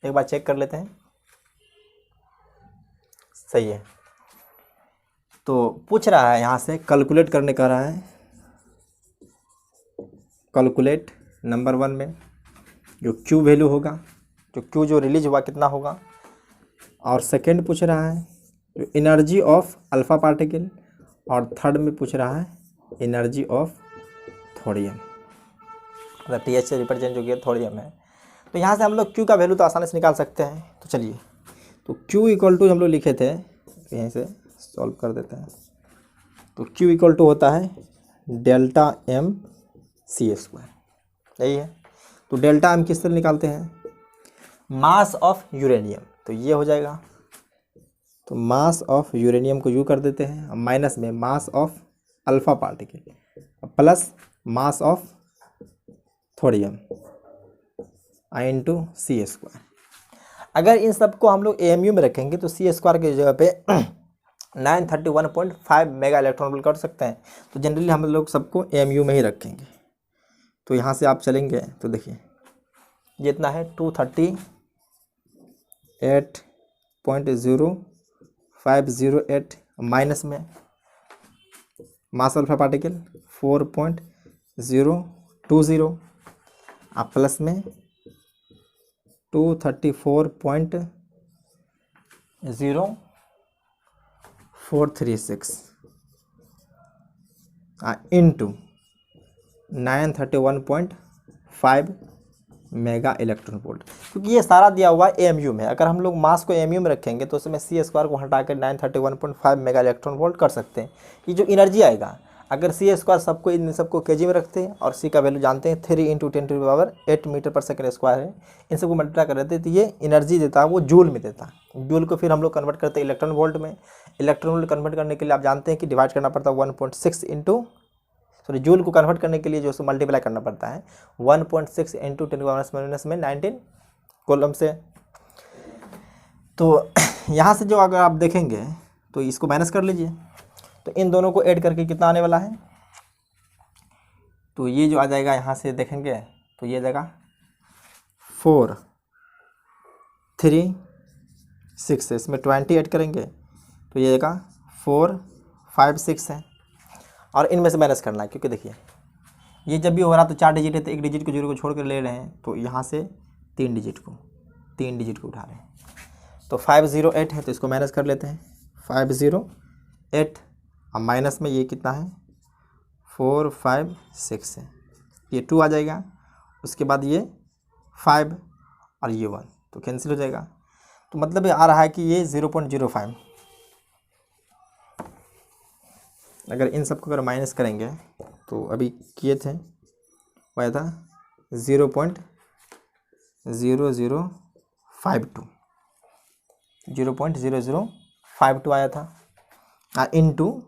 एक बार चेक कर लेते हैं, सही है। तो पूछ रहा है यहाँ से कैलकुलेट करने का रहा है, कैलकुलेट नंबर 1 में जो Q वैल्यू होगा, जो Q जो रिलीज हुआ कितना होगा, और सेकंड पूछ रहा है जो एनर्जी ऑफ अल्फा पार्टिकल, और थर्ड में पूछ रहा है एनर्जी ऑफ थोरियम, मतलब TH से रिप्रेजेंट जो किया थोरियम है। तो यहाँ से हम लोग Q का वैल्यू तो आसानी से निकाल सकते हैं। तो चलिए, तो Q इक्वल टू हम लोग लिखे थे, तो यहीं से सॉल्व कर देते हैं। तो Q इक्वल टू होता है डेल्टा M CA², यही है। तो डेल्टा M किस तरह निकालते हैं, मास ऑफ यूरेनियम, तो ये हो जाएगा। तो मास ऑफ यूरेनियम को यू कर देते हैं, माइनस में मास of alpha particle plus mass of thorium I × CA²। अगर इन सबको हम लोग AMU में रखेंगे तो CA² की जगह पे 931.5 मेगा इलेक्ट्रॉन वोल्ट कर सकते हैं। तो जनरली हम लोग सबको AMU में ही रखेंगे। तो यहाँ से आप चलेंगे तो देखिए जितना है 238.0508 माइनस में मास अल्फा पार्टिकल 4.020 आप प्लस में 234.0436 इंटू 931.5 मेगा इलेक्ट्रॉन वोल्ट। क्योंकि ये सारा दिया हुआ है AMU में, अगर हम लोग मास को AMU में रखेंगे तो उसमें CA² को हटाकर 931.5 मेगा इलेक्ट्रॉन वोल्ट कर सकते हैं। ये जो एनर्जी आएगा, अगर CA² सबको इन सबको kg में रखते हैं और C का वैल्यू जानते हैं 3 × 10⁻8 मीटर पर सेकेंड स्क्वायर है, इन सबको मल्टीप्लाई कर देते हैं तो ये एनर्जी देता है वो जूल में देता है। जूल को फिर हम लोग कन्वर्ट करते हैं इलेक्ट्रॉन वोल्ट में। इलेक्ट्रॉन वोल्ट कन्वर्ट करने के लिए आप जानते हैं कि डिवाइड करना पड़ता है 1.6 इंटू, सॉरी जूल को कन्वर्ट करने के लिए जो मल्टीप्लाई करना पड़ता है 1.6 इंटू 10⁻⁻⁻⁹ कॉलम से। तो यहाँ से जो अगर आप देखेंगे तो इसको माइनस कर लीजिए, तो इन दोनों को ऐड करके कितना आने वाला है, तो ये जो आ जाएगा यहाँ से देखेंगे तो ये जाएगा 436 है, इसमें 20 ऐड करेंगे तो ये जाएगा 456 है। और इनमें से माइनस करना है, क्योंकि देखिए ये जब भी हो रहा तो 4 डिजिट है तो एक डिजिट को 0 को छोड़ कर ले रहे हैं, तो यहाँ से 3 डिजिट को उठा रहे हैं। तो 508 है तो इसको माइनस कर लेते हैं, 508 अब माइनस में ये कितना है 456 है, ये 2 आ जाएगा। उसके बाद ये 5 और ये 1 तो कैंसिल हो जाएगा। तो मतलब ये आ रहा है कि ये 0.05, अगर इन सबको अगर माइनस करेंगे तो अभी किए थे वह था 0.0052 आया था इंटू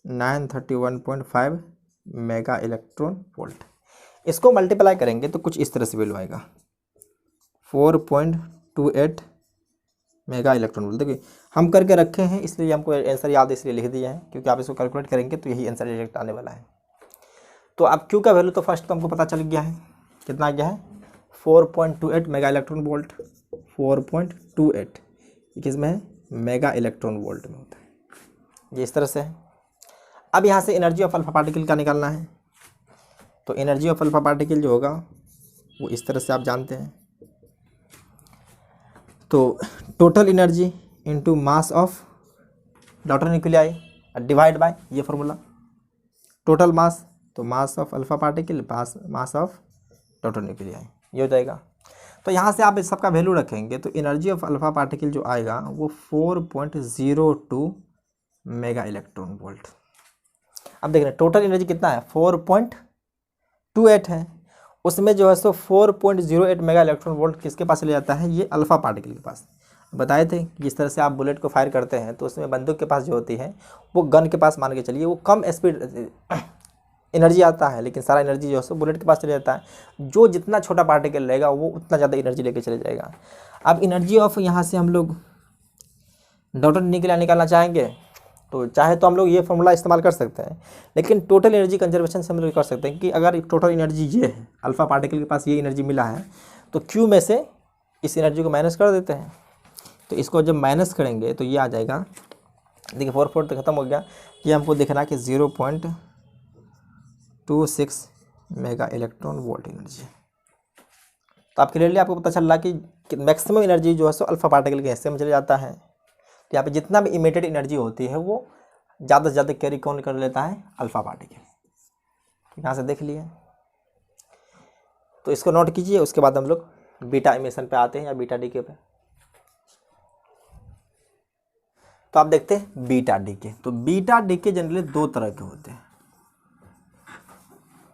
931.5 मेगा इलेक्ट्रॉन वोल्ट। इसको मल्टीप्लाई करेंगे तो कुछ इस तरह से वैल्यू आएगा 4.28 मेगा इलेक्ट्रॉन वोल्ट। देखिए हम करके रखे हैं इसलिए हमको आंसर याद इसलिए लिख दिया है, क्योंकि आप इसको कैलकुलेट करेंगे तो यही आंसर डायरेक्ट आने वाला है। तो अब Q का वैल्यू तो फर्स्ट तो हमको पता चल गया है, कितना आ गया है 4.28 मेगा इलेक्ट्रॉन वोल्ट, 4.28 किसमें है मेगा इलेक्ट्रॉन वोल्ट में होता है, ये इस तरह से है। अब यहाँ से एनर्जी ऑफ अल्फा पार्टिकल का निकालना है, तो एनर्जी ऑफ अल्फा पार्टिकल जो होगा वो इस तरह से आप जानते हैं, तो total energy into mass of daughter nuclei divide bye ये फॉर्मूला, टोटल मास तो मास of alpha particle mass of daughter nuclei, ये हो जाएगा। तो यहाँ से आप इस सबका वैल्यू रखेंगे तो एनर्जी ऑफ अल्फा पार्टिकल जो आएगा वो 4.02 मेगा इलेक्ट्रॉन वोल्ट। अब देख रहे हैं टोटल एनर्जी कितना है 4.28 है, उसमें जो है सो 4.08 मेगा इलेक्ट्रॉन वोल्ट किसके पास चले जाता है, ये अल्फा पार्टिकल के पास। बताए थे जिस तरह से आप बुलेट को फायर करते हैं तो उसमें बंदूक के पास जो होती है वो गन के पास मान के चलिए वो कम स्पीड एनर्जी आता है, लेकिन सारा एनर्जी जो है सो बुलेट के पास चले जाता है। जो जितना छोटा पार्टिकल रहेगा वो उतना ज़्यादा एनर्जी लेके चले जाएगा। अब एनर्जी ऑफ यहाँ से हम लोग डॉटर निकालना चाहेंगे तो चाहे तो हम लोग ये फॉर्मूला इस्तेमाल कर सकते हैं, लेकिन टोटल एनर्जी कंजर्वेशन से हम लोग कर सकते हैं कि अगर टोटल एनर्जी ये है, अल्फा पार्टिकल के पास ये एनर्जी मिला है, तो क्यू में से इस एनर्जी को माइनस कर देते हैं। तो इसको जब माइनस करेंगे तो ये आ जाएगा, देखिए 4 तो ख़त्म हो गया, ये हमको देखना कि 0.26 मेगा इलेक्ट्रॉन वोल्ट एनर्जी। तो आप क्लियरली आपको पता चल रहा कि मैक्सिमम एनर्जी जो है सो अल्फा पार्टिकल के हिस्से में चले जाता है। तो यहाँ पे जितना भी इमिटेड एनर्जी होती है वो ज़्यादा से ज़्यादा कैरी कौन कर लेता है, अल्फा पार्टिकल। तो यहाँ से देख लिए, तो इसको नोट कीजिए। उसके बाद हम लोग बीटा इमिशन पे आते हैं या बीटा डीके पे। तो आप देखते हैं बीटा डीके। तो बीटा डीके जनरली दो तरह के होते हैं,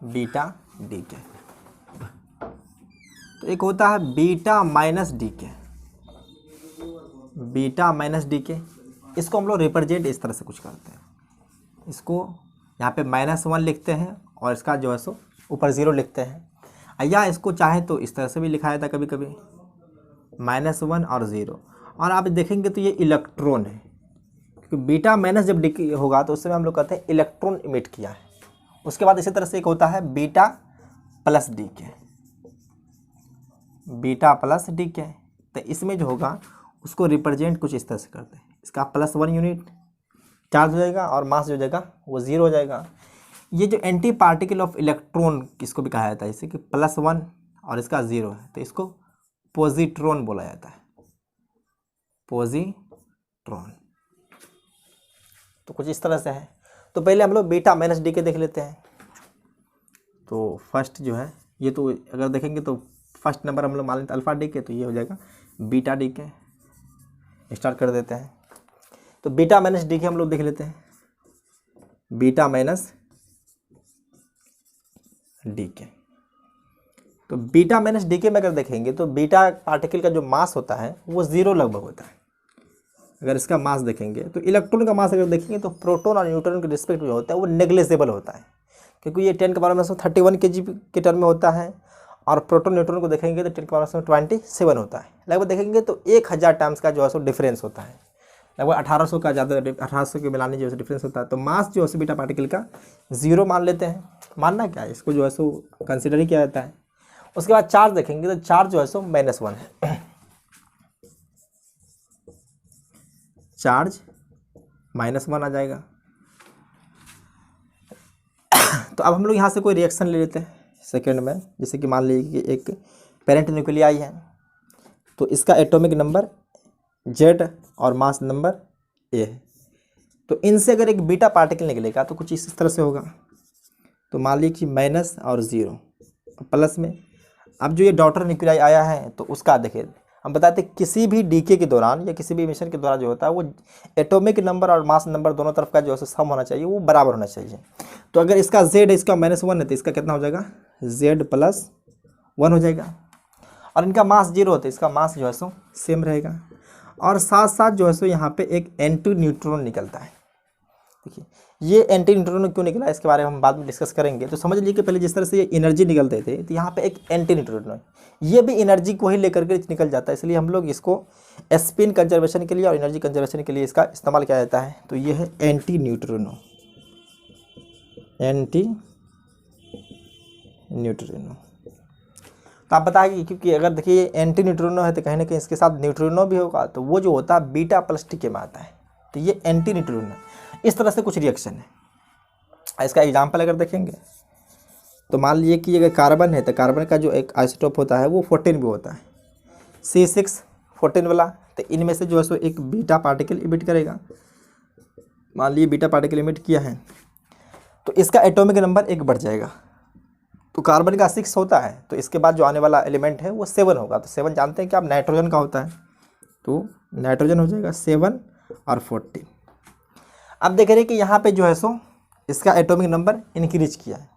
बीटा डीके। तो एक होता है beta minus decay, beta minus decay. इसको हम लोग रिप्रेजेंट इस तरह से कुछ करते हैं, इसको यहाँ पे -1 लिखते हैं और इसका जो है सो ऊपर 0 लिखते हैं, या इसको चाहे तो इस तरह से भी लिखा जाता है कभी कभी, -1 और 0। और आप देखेंगे तो ये इलेक्ट्रॉन है, क्योंकि बीटा माइनस जब डीके होगा तो उस समय हम लोग कहते हैं इलेक्ट्रॉन इमिट किया है। उसके बाद इसी तरह से एक होता है beta plus decay, beta plus decay. तो इसमें जो होगा उसको रिप्रेजेंट कुछ इस तरह से करते हैं, इसका +1 यूनिट चार्ज हो जाएगा और मास जो हो जाएगा वो 0 हो जाएगा। ये जो एंटी पार्टिकल ऑफ इलेक्ट्रॉन किसको भी कहा जाता है, जैसे कि +1 और इसका 0 है तो इसको पॉजिट्रॉन बोला जाता है, पॉजिट्रॉन। तो कुछ इस तरह से है। तो पहले हम लोग बीटा माइनस डीके देख लेते हैं। तो फर्स्ट जो है ये, तो अगर देखेंगे तो फर्स्ट नंबर हम लोग मान लेते हैं अल्फा डीके, तो ये हो जाएगा बीटा डीके। स्टार्ट कर देते हैं। तो बीटा माइनस डीके हम लोग देख लेते हैं, बीटा माइनस डीके। तो बीटा माइनस डीके में अगर देखेंगे तो बीटा पार्टिकल का जो मास होता है वो 0 लगभग होता है। अगर इसका मास देखेंगे तो इलेक्ट्रॉन का मास अगर देखेंगे तो प्रोटॉन और न्यूट्रॉन के रिस्पेक्ट जो होता है वो नेग्लिजिबल होता है, क्योंकि ये 10⁻31 kg के टर्म में होता है। और प्रोटॉन न्यूट्रॉन को देखेंगे तो 10⁻27 होता है। लगभग देखेंगे तो 1000 टाइम्स का जो है सो डिफरेंस होता है, लगभग 1800 का ज़्यादा, 1800 के मिलाने जो है डिफरेंस होता है। तो मास जो है बीटा पार्टिकल का 0 मान लेते हैं। मानना क्या है, इसको जो है सो कंसिडर ही किया जाता है। उसके बाद चार्ज देखेंगे तो चार्ज जो है सो -1 है, चार्ज -1 आ जाएगा। तो अब हम लोग यहाँ से कोई रिएक्शन ले लेते हैं सेकेंड में। जैसे कि मान लीजिए कि एक पेरेंट न्यूक्लियाई है, तो इसका एटॉमिक नंबर Z और मास नंबर A है। तो इनसे अगर एक बीटा पार्टिकल निकलेगा तो कुछ इस तरह से होगा। तो मान लीजिए कि माइनस और 0 प्लस में। अब जो ये डॉटर न्यूक्लियाई आया है तो उसका देखिए, हम बताते हैं किसी भी डीके के दौरान या किसी भी इमिशन के दौरान जो होता है वो एटॉमिक नंबर और मास नंबर दोनों तरफ का जो है सम होना चाहिए, वो बराबर होना चाहिए। तो अगर इसका Z इसका -1 है तो इसका कितना हो जाएगा, Z + 1 हो जाएगा। और इनका मास 0 होता है, इसका मास जो है सो सेम रहेगा। और साथ साथ जो है सो यहाँ पे एक एंटी न्यूट्रॉन निकलता है। देखिए ये एंटी न्यूट्रॉन क्यों निकला इसके बारे में हम बाद में डिस्कस करेंगे। तो समझ लीजिए कि पहले जिस तरह से ये एनर्जी निकलते थे तो यहाँ पे एक एंटी न्यूट्रॉन है, ये भी एनर्जी को ही लेकर के निकल जाता है। इसलिए हम लोग इसको स्पिन कंजर्वेशन के लिए और एनर्जी कंजर्वेशन के लिए इसका इस्तेमाल किया जाता है। तो ये है एंटी न्यूट्रिनो, एंटी न्यूट्रिनो। तो आप बताइए, क्योंकि अगर देखिए एंटी न्यूट्रिनो है तो कहीं ना कहीं इसके साथ न्यूट्रिनो भी होगा, तो वो जो होता है बीटा प्लस टी के में आता है। तो ये एंटी न्यूट्रिनो, इस तरह से कुछ रिएक्शन है। इसका एग्जाम्पल अगर देखेंगे तो मान लीजिए कि अगर कार्बन है तो कार्बन का जो एक आइसोटोप होता है वो 14 भी होता है, C6 14 वाला। तो इनमें से जो है सो एक बीटा पार्टिकल इमिट करेगा। मान लीजिए बीटा पार्टिकल इमिट किया है तो इसका एटॉमिक नंबर 1 बढ़ जाएगा। तो कार्बन का 6 होता है, तो इसके बाद जो आने वाला एलिमेंट है वो 7 होगा। तो 7 जानते हैं कि आप नाइट्रोजन का होता है, तो नाइट्रोजन हो जाएगा 7 और 14। अब देख रहे हैं कि यहाँ पे जो है सो इसका एटॉमिक नंबर इंक्रीज किया है,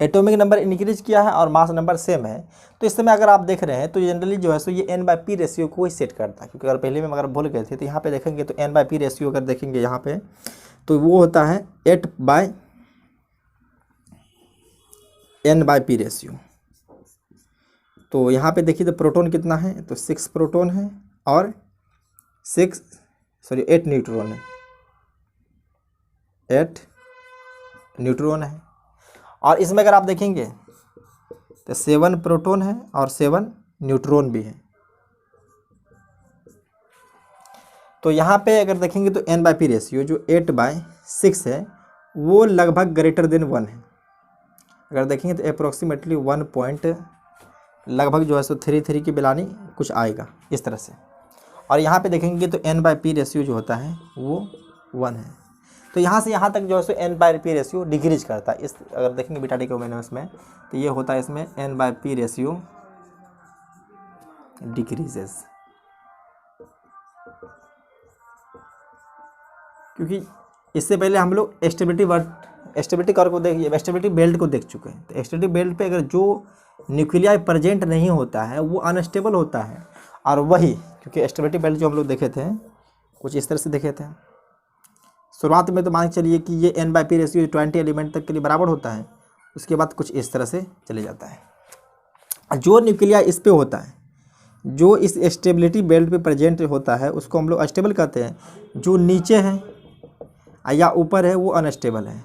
एटॉमिक नंबर इंक्रीज किया है और मास नंबर सेम है। तो इस समय अगर आप देख रहे हैं तो जनरली जो है सो ये n/p रेशियो को ही सेट करता है, क्योंकि अगर पहले में अगर भूल गए थे तो यहाँ पे देखेंगे तो n/p रेशियो अगर देखेंगे यहाँ पे तो वो होता है 8/n/p रेशियो। तो यहाँ पे देखिए तो प्रोटॉन कितना है, तो 6 प्रोटॉन है और 8 न्यूट्रॉन है, 8 न्यूट्रॉन है। और इसमें अगर आप देखेंगे तो 7 प्रोटॉन है और 7 न्यूट्रॉन भी है। तो यहाँ पे अगर देखेंगे तो n/p रेशियो जो 8/6 है वो लगभग ग्रेटर देन 1 है। अगर देखेंगे तो अप्रोक्सीमेटली 1 पॉइंट लगभग जो है सो 33 की बिलानी कुछ आएगा इस तरह से। और यहाँ पे देखेंगे तो n/p रेशियो जो होता है वो 1 है। तो यहाँ से यहाँ तक जो है सो n/p रेशियो डिक्रीज करता है। इस अगर देखेंगे बीटा डिकोमिनेंस में तो ये होता है इसमें n/p रेशियो डिक्रीजेस, क्योंकि इससे पहले हम लोग स्टेबिलिटी कर्व को स्टेबिलिटी बेल्ट को देख चुके हैं। तो स्टेबिलिटी बेल्ट पे अगर जो न्यूक्लियाई प्रेजेंट नहीं होता है वो अनस्टेबल होता है, और वही क्योंकि स्टेबिलिटी बेल्ट जो हम लोग देखे थे कुछ इस तरह से देखे थे शुरुआत में। तो मान के चलिए कि ये n/p रेशियो 20 एलिमेंट तक के लिए बराबर होता है, उसके बाद कुछ इस तरह से चले जाता है। जो न्यूक्लिया इस पे होता है, जो इस स्टेबिलिटी बेल्ट पे प्रेजेंट होता है उसको हम लोग स्टेबल कहते हैं, जो नीचे है या ऊपर है वो अनस्टेबल है।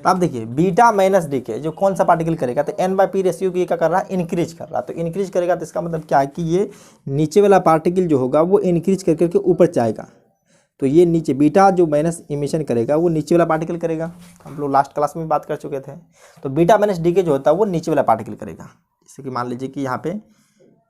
तो आप देखिए बीटा माइनस डीके जो कौन सा पार्टिकल करेगा, तो n/p रेशियो की क्या कर रहा है, इंक्रीज कर रहा है। तो इंक्रीज करेगा तो इसका मतलब क्या है कि ये नीचे वाला पार्टिकल जो होगा वो इंक्रीज कर करके ऊपर जाएगा। तो ये नीचे बीटा जो माइनस इमिशन करेगा वो नीचे वाला पार्टिकल करेगा, हम लोग लास्ट क्लास में बात कर चुके थे। तो बीटा माइनस डीके जो होता है वो नीचे वाला पार्टिकल करेगा। जैसे कि मान लीजिए कि यहाँ पे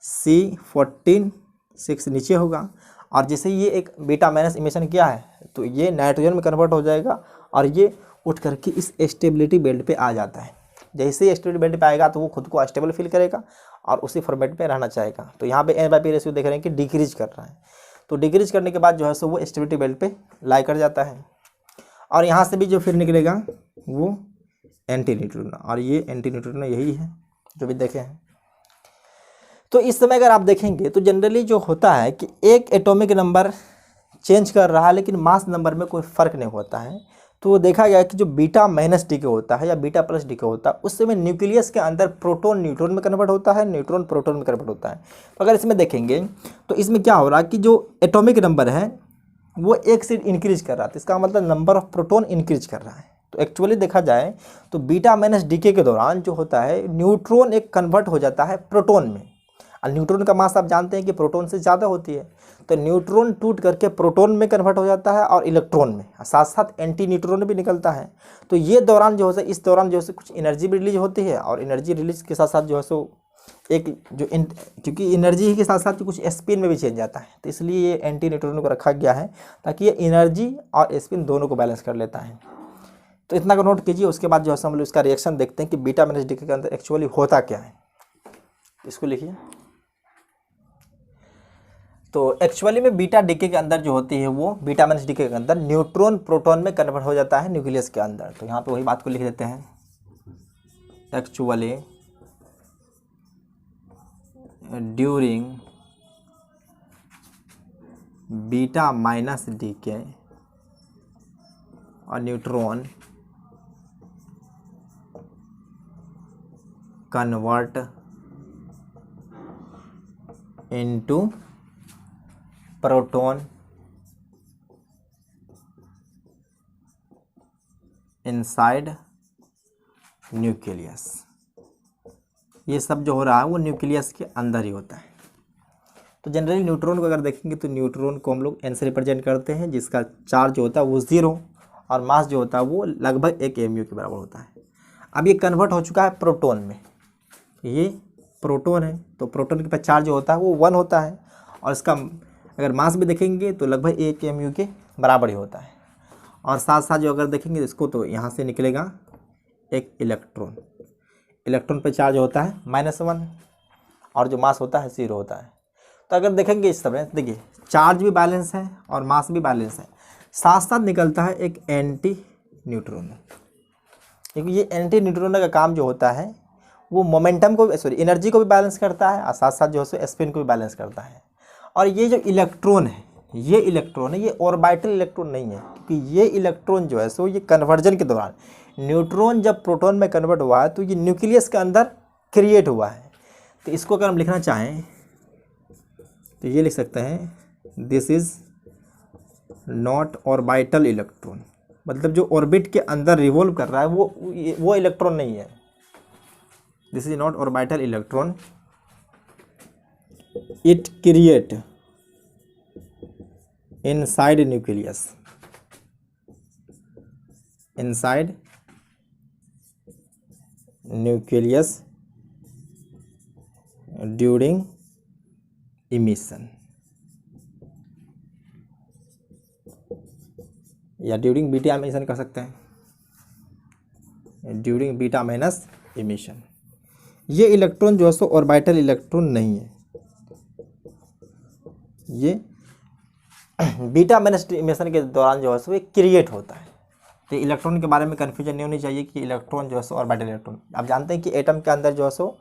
C14 6 नीचे होगा, और जैसे ये एक बीटा माइनस इमिशन किया है तो ये नाइट्रोजन में कन्वर्ट हो जाएगा और ये उठ करके इस स्टेबिलिटी बेल्ट पे आ जाता है। जैसे ही स्टेबिलिटी बेल्ट पे आएगा तो वो खुद को स्टेबल फील करेगा और उसी फॉर्मेट पे रहना चाहेगा। तो यहाँ पे n/p रेशियो देख रहे हैं कि डिक्रीज कर रहा है। तो डिक्रीज करने के बाद जो है सो वो स्टेबिलिटी बेल्ट पे लाई कर जाता है, और यहाँ से भी जो फिर निकलेगा वो एंटी न्यूट्रिनो, और ये एंटी न्यूट्रिनो यही है जो भी देखे हैं। तो इस समय अगर आप देखेंगे तो जनरली जो होता है कि एक एटॉमिक नंबर चेंज कर रहा है लेकिन मास नंबर में कोई फ़र्क नहीं होता है। तो देखा गया कि जो बीटा माइनस डीके होता है या बीटा प्लस डीके होता है उस समय न्यूक्लियस के अंदर प्रोटॉन न्यूट्रॉन में कन्वर्ट होता है, न्यूट्रॉन प्रोटॉन में कन्वर्ट होता है। तो अगर इसमें देखेंगे तो इसमें क्या हो रहा है कि जो एटॉमिक नंबर है वो एक से इंक्रीज कर रहा है, तो इसका मतलब नंबर ऑफ प्रोटॉन इंक्रीज कर रहा है। तो एक्चुअली देखा जाए तो बीटा माइनस डीके के दौरान जो होता है न्यूट्रॉन एक कन्वर्ट हो जाता है प्रोटॉन में, और न्यूट्रॉन का मास आप जानते हैं कि प्रोटॉन से ज़्यादा होती है। तो न्यूट्रॉन टूट करके प्रोटॉन में कन्वर्ट हो जाता है और इलेक्ट्रॉन में, साथ साथ एंटी न्यूट्रॉन भी निकलता है। तो ये दौरान जो है इस दौरान जो है कुछ एनर्जी भी रिलीज होती है, और एनर्जी रिलीज के साथ साथ जो है सो एक जो क्योंकि एनर्जी के साथ साथ कुछ स्पिन में भी चेंज आता है, तो इसलिए ये एंटी न्यूट्रॉन को रखा गया है ताकि ये एनर्जी और स्पिन दोनों को बैलेंस कर लेता है। तो इतना को नोट कीजिए। उसके बाद जो है हम लोग इसका रिएक्शन देखते हैं कि बीटा माइनस डीके के अंदर एक्चुअली होता क्या है। इसको लिखिए। तो एक्चुअली में बीटा डीके के अंदर जो होती है वो बीटा माइनस डीके के अंदर न्यूट्रॉन प्रोटॉन में कन्वर्ट हो जाता है न्यूक्लियस के अंदर। तो यहाँ पे वही बात को लिख देते हैं, actually during beta minus decay और neutron convert into proton inside nucleus. ये सब जो हो रहा है वो न्यूक्लियस के अंदर ही होता है। तो जनरली न्यूट्रॉन को अगर देखेंगे तो न्यूट्रॉन को हम लोग n से रिप्रेजेंट करते हैं, जिसका चार्ज जो होता है वो 0 और मास जो होता है वो लगभग 1 mu के बराबर होता है। अब ये कन्वर्ट हो चुका है प्रोटॉन में, ये प्रोटॉन है तो प्रोटॉन के पास चार्ज जो होता है वो 1 होता है, और इसका अगर मास भी देखेंगे तो लगभग 1 mu के बराबर ही होता है। और साथ साथ जो अगर देखेंगे इसको तो यहाँ से निकलेगा एक इलेक्ट्रॉन। इलेक्ट्रॉन पे चार्ज होता है -1 और जो मास होता है 0 होता है। तो अगर देखेंगे इस समय देखिए चार्ज भी बैलेंस है और मास भी बैलेंस है, साथ साथ निकलता है एक एंटी न्यूट्रॉन, क्योंकि ये एंटी न्यूट्रॉन का काम जो होता है वो मोमेंटम को एनर्जी को भी बैलेंस करता है और साथ साथ जो है स्पिन को भी बैलेंस करता है। और ये जो इलेक्ट्रॉन है ये ऑर्बिटल इलेक्ट्रॉन नहीं है, क्योंकि ये इलेक्ट्रॉन जो है सो ये कन्वर्जन के दौरान न्यूट्रॉन जब प्रोटॉन में कन्वर्ट हुआ है तो ये न्यूक्लियस के अंदर क्रिएट हुआ है। तो इसको अगर हम लिखना चाहें तो ये लिख सकते हैं this is not orbital electron, मतलब जो ऑर्बिट के अंदर रिवॉल्व कर रहा है वो इलेक्ट्रॉन नहीं है। This is not orbital electron, it create inside nucleus, inside nucleus during emission या ड्यूरिंग बीटा इमिशन कर सकते हैं, ड्यूरिंग बीटा माइनस इमिशन। ये इलेक्ट्रॉन जो है सो ऑर्बिटल इलेक्ट्रॉन नहीं है, ये बीटा माइनस इमिशन के दौरान जो है सो ये क्रिएट होता है। तो इलेक्ट्रॉन के बारे में कन्फ्यूजन नहीं होनी चाहिए कि इलेक्ट्रॉन जो है सो ऑर्बिटल इलेक्ट्रॉन। आप जानते हैं कि एटम के अंदर जो है सो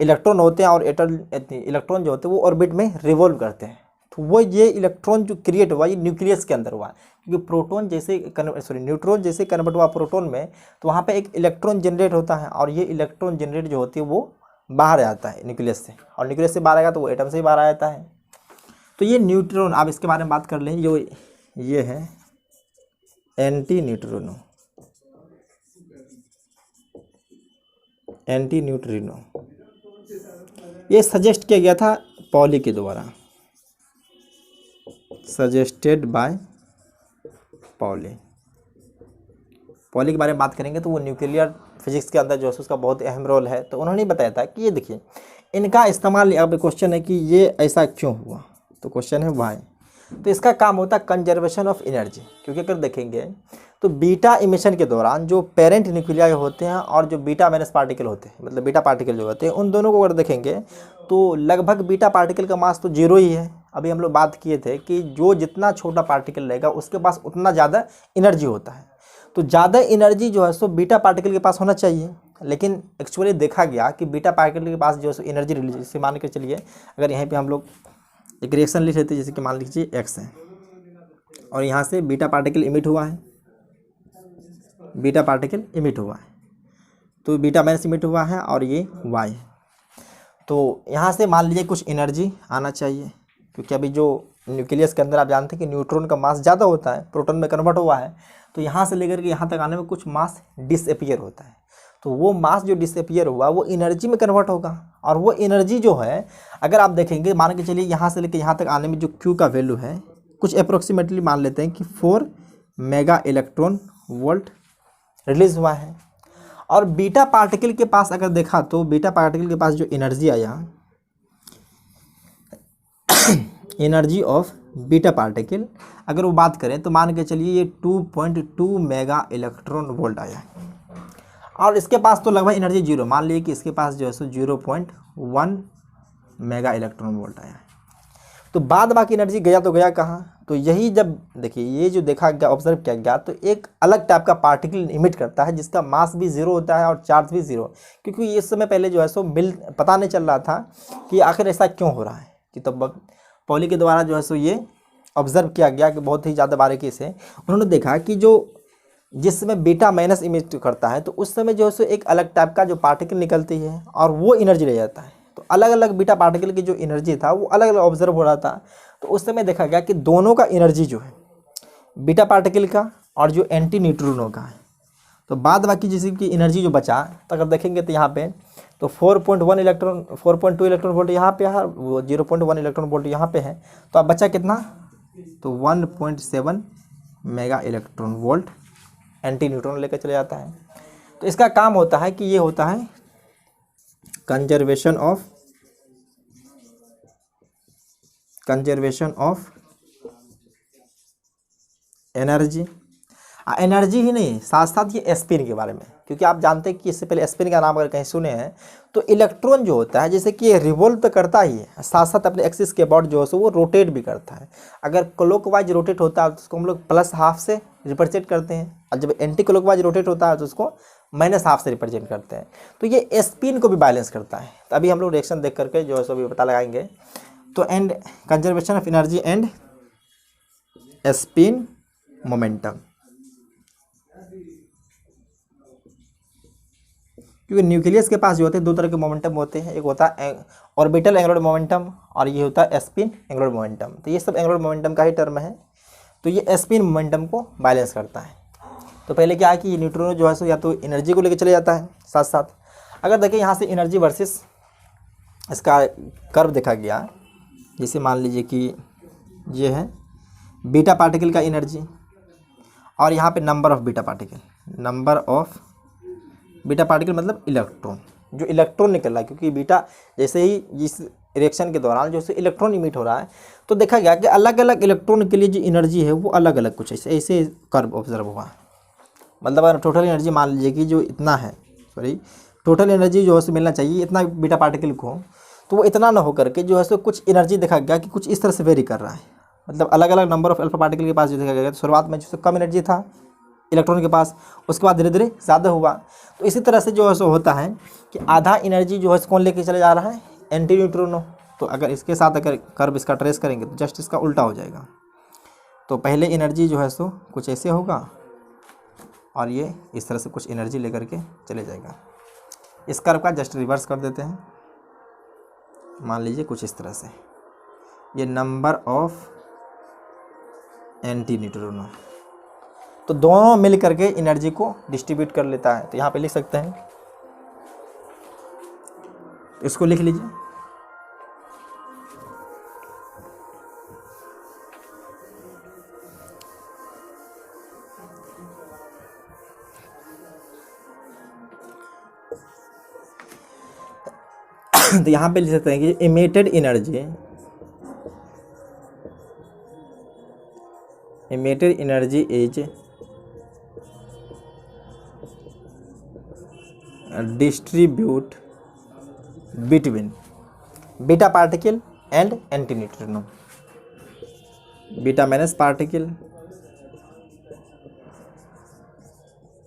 इलेक्ट्रॉन होते हैं और इलेक्ट्रॉन जो होते हैं वो ऑर्बिट में रिवॉल्व करते हैं। तो वो ये इलेक्ट्रॉन जो क्रिएट हुआ ये न्यूक्लियस के अंदर हुआ, क्योंकि प्रोटॉन जैसे न्यूट्रॉन जैसे कन्वर्ट हुआ प्रोटॉन में तो वहाँ पे एक इलेक्ट्रॉन जनरेट होता है और ये इलेक्ट्रॉन जनरेट जो होती है वो बाहर आता है न्यूक्लियस से, और न्यूक्लियस से बाहर आएगा तो वो एटम से ही बाहर आ जाता है। तो ये न्यूट्रॉन, आप इसके बारे में बात कर लें, ये है एंटी न्यूट्रिनो, एंटी न्यूट्रिनो। ये सजेस्ट किया गया था पॉली के द्वारा, सजेस्टेड बाय पॉली। पॉली के बारे में बात करेंगे तो वो न्यूक्लियर फिजिक्स के अंदर जो है उसका बहुत अहम रोल है। तो उन्होंने बताया था कि ये देखिए इनका इस्तेमाल, अब क्वेश्चन है कि ये ऐसा क्यों हुआ, तो क्वेश्चन है वाई। तो इसका काम होता है कंजर्वेशन ऑफ एनर्जी, क्योंकि अगर देखेंगे तो बीटा इमिशन के दौरान जो पेरेंट न्यूक्लियाई होते हैं और जो बीटा माइनस पार्टिकल होते हैं, मतलब बीटा पार्टिकल जो होते हैं, उन दोनों को अगर देखेंगे तो लगभग बीटा पार्टिकल का मास तो 0 ही है। अभी हम लोग बात किए थे कि जो जितना छोटा पार्टिकल रहेगा उसके पास उतना ज़्यादा एनर्जी होता है। तो ज़्यादा एनर्जी जो है सो बीटा पार्टिकल के पास होना चाहिए, लेकिन एक्चुअली देखा गया कि बीटा पार्टिकल के पास जो है सो एनर्जी रिलीज, जैसे मान के चलिए अगर यहाँ पे हम लोग एक रिएक्शन लिख लेते हैं, जैसे कि मान लीजिए एक्स है और यहाँ से बीटा पार्टिकल इमिट हुआ है, बीटा पार्टिकल इमिट हुआ है, तो बीटा माइनस इमिट हुआ है और ये वाई है। तो यहाँ से मान लीजिए कुछ एनर्जी आना चाहिए, क्योंकि अभी जो न्यूक्लियस के अंदर आप जानते हैं कि न्यूट्रॉन का मास ज़्यादा होता है, प्रोटॉन में कन्वर्ट हुआ है, तो यहाँ से लेकर के यहाँ तक आने में कुछ मास डिसअपियर होता है। तो वो मास जो डिसअपियर हुआ वो एनर्जी में कन्वर्ट होगा, और वो एनर्जी जो है अगर आप देखेंगे, मान के चलिए यहाँ से लेकर यहाँ तक आने में जो Q का वैल्यू है कुछ अप्रोक्सीमेटली मान लेते हैं कि 4 मेगा इलेक्ट्रॉन वोल्ट रिलीज हुआ है। और बीटा पार्टिकल के पास अगर देखा तो बीटा पार्टिकल के पास जो एनर्जी आया, एनर्जी ऑफ बीटा पार्टिकल अगर वो बात करें तो मान के चलिए ये 2.2 मेगा इलेक्ट्रॉन वोल्ट आया, और इसके पास तो लगभग एनर्जी 0, मान लीजिए कि इसके पास जो है सो 0.1 मेगा इलेक्ट्रॉन वोल्ट आया है। तो बाद बाकी एनर्जी गया तो गया कहाँ, तो यही जब देखिए ये जो देखा गया, ऑब्जर्व किया गया, तो एक अलग टाइप का पार्टिकल इमिट करता है जिसका मास भी 0 होता है और चार्ज भी 0, क्योंकि इस समय पहले जो है सो पता नहीं चल रहा था कि आखिर ऐसा क्यों हो रहा है। कि तब पॉली के द्वारा जो है सो ये ऑब्जर्व किया गया कि बहुत ही ज़्यादा बारीकी से उन्होंने देखा कि जो जिस समय बीटा माइनस इमिट करता है तो उस समय जो है सो एक अलग टाइप का जो पार्टिकल निकलती है और वो एनर्जी ले जाता है। तो अलग अलग बीटा पार्टिकल की जो एनर्जी था वो अलग अलग ऑब्जर्व हो रहा था। तो उस समय देखा गया कि दोनों का एनर्जी जो है बीटा पार्टिकल का और जो एंटी न्यूट्रिनो का है, तो बाद बाकी जिसकी एनर्जी जो बचा, तो अगर देखेंगे तो यहाँ पे तो 4.2 इलेक्ट्रॉन वोल्ट यहाँ पे है, वो 0.1 इलेक्ट्रॉन वोल्ट यहाँ पे है, तो अब बचा कितना, तो 1.7 mega electron volt anti neutron लेकर चले जाता है। तो इसका काम होता है कि ये होता है कंजर्वेशन ऑफ एनर्जी। एनर्जी ही नहीं, साथ साथ ये स्पिन के बारे में, क्योंकि आप जानते हैं कि इससे पहले स्पिन का नाम अगर कहीं सुने हैं तो इलेक्ट्रॉन जो होता है जैसे कि ये रिवॉल्व तो करता ही है, साथ साथ अपने एक्सिस के अबाउट जो है सो वो रोटेट भी करता है। अगर क्लॉकवाइज रोटेट होता है तो उसको हम लोग +½ से रिप्रेजेंट करते हैं, और जब एंटी क्लॉकवाइज रोटेट होता है तो उसको -½ से रिप्रेजेंट करते हैं। तो ये स्पिन को भी बैलेंस करता है। तो अभी हम लोग रिएक्शन देख करके जो है सो भी पता लगाएंगे। तो and conservation of energy and spin momentum, क्योंकि न्यूक्लियस के पास जो होते हैं दो तरह के मोमेंटम होते हैं, एक होता है ऑर्बिटल एंगुलर मोमेंटम और ये होता है स्पिन एंगुलर मोमेंटम। तो ये सब एंगुलर मोमेंटम का ही टर्म है। तो ये स्पिन मोमेंटम को बैलेंस करता है। तो पहले क्या है कि न्यूट्रॉन जो है सो या तो एनर्जी को लेकर चले जाता है साथ साथ। अगर देखें यहाँ से एनर्जी वर्सेस इसका कर्व देखा गया, जैसे मान लीजिए कि ये है बीटा पार्टिकल का एनर्जी और यहाँ पे number of beta particle, number of beta particle मतलब इलेक्ट्रॉन, जो इलेक्ट्रॉन निकल रहा है, क्योंकि बीटा जैसे ही इस रिएक्शन के दौरान जो है इलेक्ट्रॉन इमिट हो रहा है तो देखा गया कि अलग अलग इलेक्ट्रॉन के लिए जो एनर्जी है वो अलग अलग कुछ ऐसे कर्व ऑब्जर्व हुआ। मतलब अगर टोटल एनर्जी मान लीजिए कि जो इतना है, सॉरी टोटल एनर्जी जो है मिलना चाहिए इतना बीटा पार्टिकल को, तो वो इतना ना हो करके जो है सो कुछ एनर्जी देखा गया कि कुछ इस तरह से वेरी कर रहा है। मतलब अलग अलग नंबर ऑफ अल्फा पार्टिकल के पास जो देखा गया तो शुरुआत में जो कम एनर्जी था इलेक्ट्रॉन के पास, उसके बाद धीरे धीरे ज़्यादा हुआ। तो इसी तरह से जो है सो होता है कि आधा एनर्जी जो है कौन लेके चले जा रहा है, एंटी न्यूट्रिनो। तो अगर इसके साथ अगर कर्व इसका ट्रेस करेंगे तो जस्ट इसका उल्टा हो जाएगा। तो पहले एनर्जी जो है सो कुछ ऐसे होगा और ये इस तरह से कुछ एनर्जी लेकर के चले जाएगा। इस कर्व का जस्ट रिवर्स कर देते हैं, मान लीजिए कुछ इस तरह से, ये नंबर ऑफ एंटी न्यूट्रिनो। तो दोनों मिल करके एनर्जी को डिस्ट्रीब्यूट कर लेता है। तो यहाँ पे लिख सकते हैं, इसको लिख लीजिए। तो यहाँ पे लिख सकते हैं कि emitted energy is distribute between beta particle and anti neutrino, beta minus particle